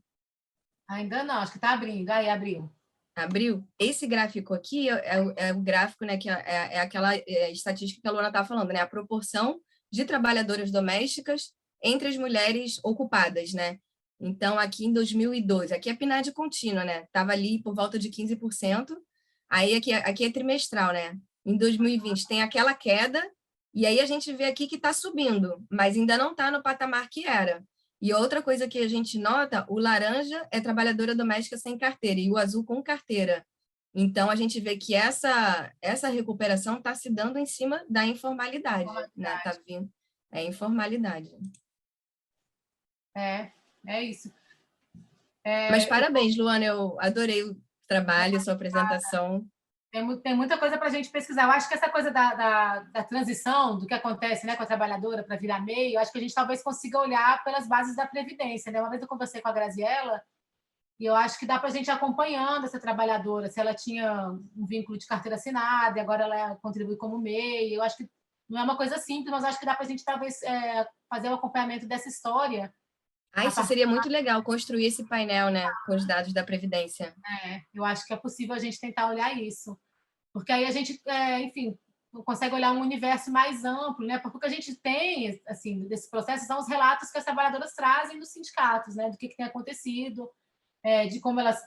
Ainda não, acho que está abrindo. Aí, abriu. Abriu? Esse gráfico aqui é o gráfico, né, que é aquela estatística que a Luana estava falando, né? A proporção de trabalhadoras domésticas entre as mulheres ocupadas, né? Então, aqui em 2012, aqui é PNAD contínua, né? Estava ali por volta de 15%. Aí aqui é trimestral, né? Em 2020 tem aquela queda, e aí a gente vê aqui que está subindo, mas ainda não está no patamar que era. E outra coisa que a gente nota, o laranja é trabalhadora doméstica sem carteira, e o azul com carteira. Então, a gente vê que essa recuperação está se dando em cima da informalidade, né? Está vindo, informalidade. É isso. Mas parabéns, Luana, eu adorei o trabalho, a sua apresentação. Tem muita coisa para a gente pesquisar. Eu acho que essa coisa da transição, do que acontece, né, com a trabalhadora para virar MEI, eu acho que a gente talvez consiga olhar pelas bases da Previdência, né? Uma vez eu conversei com a Graziella, e eu acho que dá para a gente ir acompanhando essa trabalhadora, se ela tinha um vínculo de carteira assinada, e agora ela contribui como MEI. Eu acho que não é uma coisa simples, mas acho que dá para a gente talvez fazer o acompanhamento dessa história. Isso seria muito legal, construir esse painel, né, com os dados da Previdência. Eu acho que é possível a gente tentar olhar isso. Porque aí a gente, enfim, consegue olhar um universo mais amplo, né? Porque o que a gente tem, assim, desse processo são os relatos que as trabalhadoras trazem dos sindicatos, né? Do que tem acontecido, de como elas...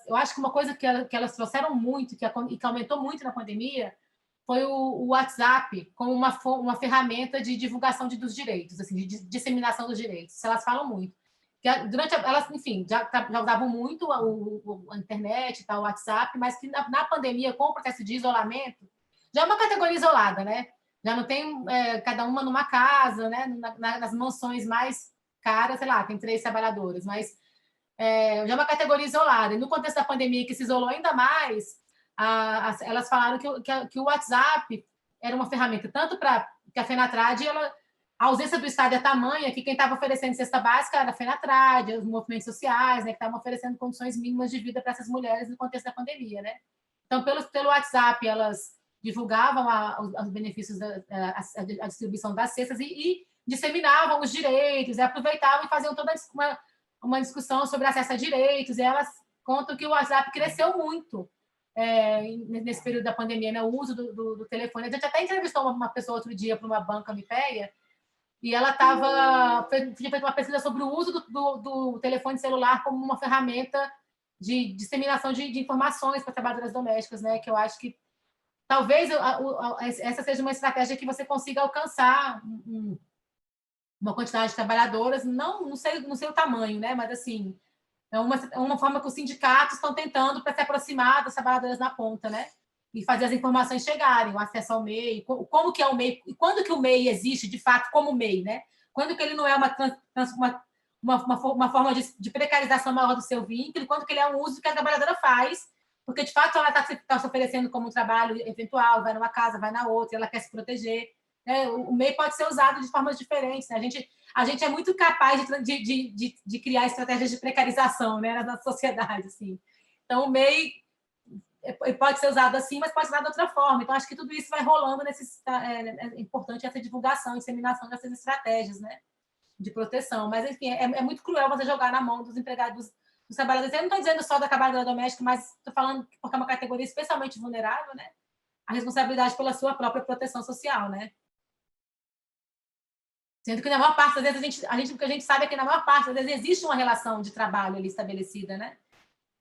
Eu acho que uma coisa que elas trouxeram muito, e que aumentou muito na pandemia, foi o WhatsApp como uma ferramenta de divulgação dos direitos, assim, de disseminação dos direitos. Isso elas falam muito. Elas, enfim, já usavam muito a internet, o WhatsApp, mas que na pandemia, com o processo de isolamento, já é uma categoria isolada, né? Já não tem cada uma numa casa, né? Nas mansões mais caras, sei lá, tem 3 trabalhadoras, mas já é uma categoria isolada. E no contexto da pandemia, que se isolou ainda mais, elas falaram que o WhatsApp era uma ferramenta tanto para que a FENATRAD, a ausência do Estado é tamanha que quem estava oferecendo cesta básica era a FENATRAD, os movimentos sociais, né, que estavam oferecendo condições mínimas de vida para essas mulheres no contexto da pandemia, né? Então, pelo WhatsApp, elas divulgavam os benefícios a distribuição das cestas e disseminavam os direitos, aproveitavam e faziam toda uma discussão sobre acesso a direitos, e elas contam que o WhatsApp cresceu muito nesse período da pandemia, né, o uso do telefone. A gente até entrevistou uma pessoa outro dia para uma banca Mipeia, e ela tinha feito uma pesquisa sobre o uso do telefone celular como uma ferramenta de disseminação de informações para trabalhadoras domésticas, né? Que eu acho que talvez essa seja uma estratégia que você consiga alcançar uma quantidade de trabalhadoras, não sei o tamanho, né? Mas assim, é uma forma que os sindicatos estão tentando para se aproximar das trabalhadoras na ponta, né? E fazer as informações chegarem, o acesso ao MEI, como que é o MEI, e quando que o MEI existe, de fato, como MEI, né? Quando que ele não é uma forma de precarização maior do seu vínculo, quando que ele é um uso que a trabalhadora faz, porque, de fato, ela está se oferecendo como um trabalho eventual, vai numa casa, vai na outra, ela quer se proteger. Né? O MEI pode ser usado de formas diferentes. Né? A gente é muito capaz de criar estratégias de precarização, né, na sociedade. Assim. Então, o MEI pode ser usado assim, mas pode ser usado de outra forma. Então, acho que tudo isso vai rolando. É importante essa divulgação, disseminação dessas estratégias, né, de proteção. Mas, enfim, é muito cruel você jogar na mão dos empregados, dos trabalhadores. Eu não estou dizendo só da trabalhadora doméstica, mas estou falando porque é uma categoria especialmente vulnerável, né? A responsabilidade pela sua própria proteção social, né? Sendo que na maior parte das vezes porque a gente sabe que na maior parte das vezes existe uma relação de trabalho ali estabelecida, né?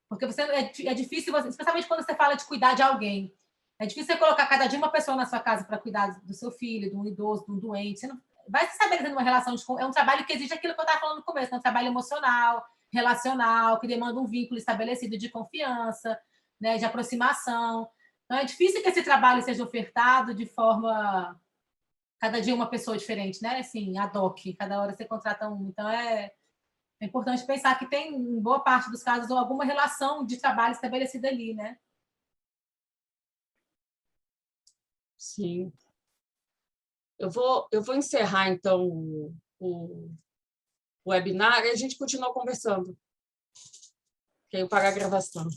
Porque é difícil, especialmente quando você fala de cuidar de alguém, é difícil você colocar cada dia uma pessoa na sua casa para cuidar do seu filho, de um idoso, de um doente. Você não vai se estabelecendo uma relação é um trabalho que exige aquilo que eu estava falando no começo, é um trabalho emocional, relacional, que demanda um vínculo estabelecido de confiança, né, de aproximação. Então é difícil que esse trabalho seja ofertado de forma cada dia uma pessoa diferente, né? Assim, ad hoc, cada hora você contrata um. Então é importante pensar que tem, em boa parte dos casos, alguma relação de trabalho estabelecida ali, né? Sim. Eu vou encerrar, então, o webinar e a gente continua conversando. Que aí eu paro a gravação.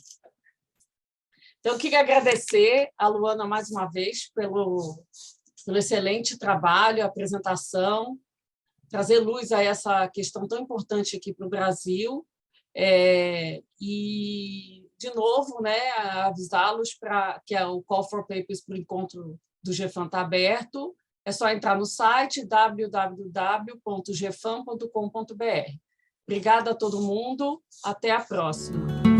Então, eu queria agradecer a Luana mais uma vez pelo excelente trabalho, a apresentação, trazer luz a essa questão tão importante aqui para o Brasil. E, de novo, né, avisá-los que o Call for Papers para o encontro do GEFAM está aberto. É só entrar no site www.gefam.com.br. Obrigada a todo mundo. Até a próxima.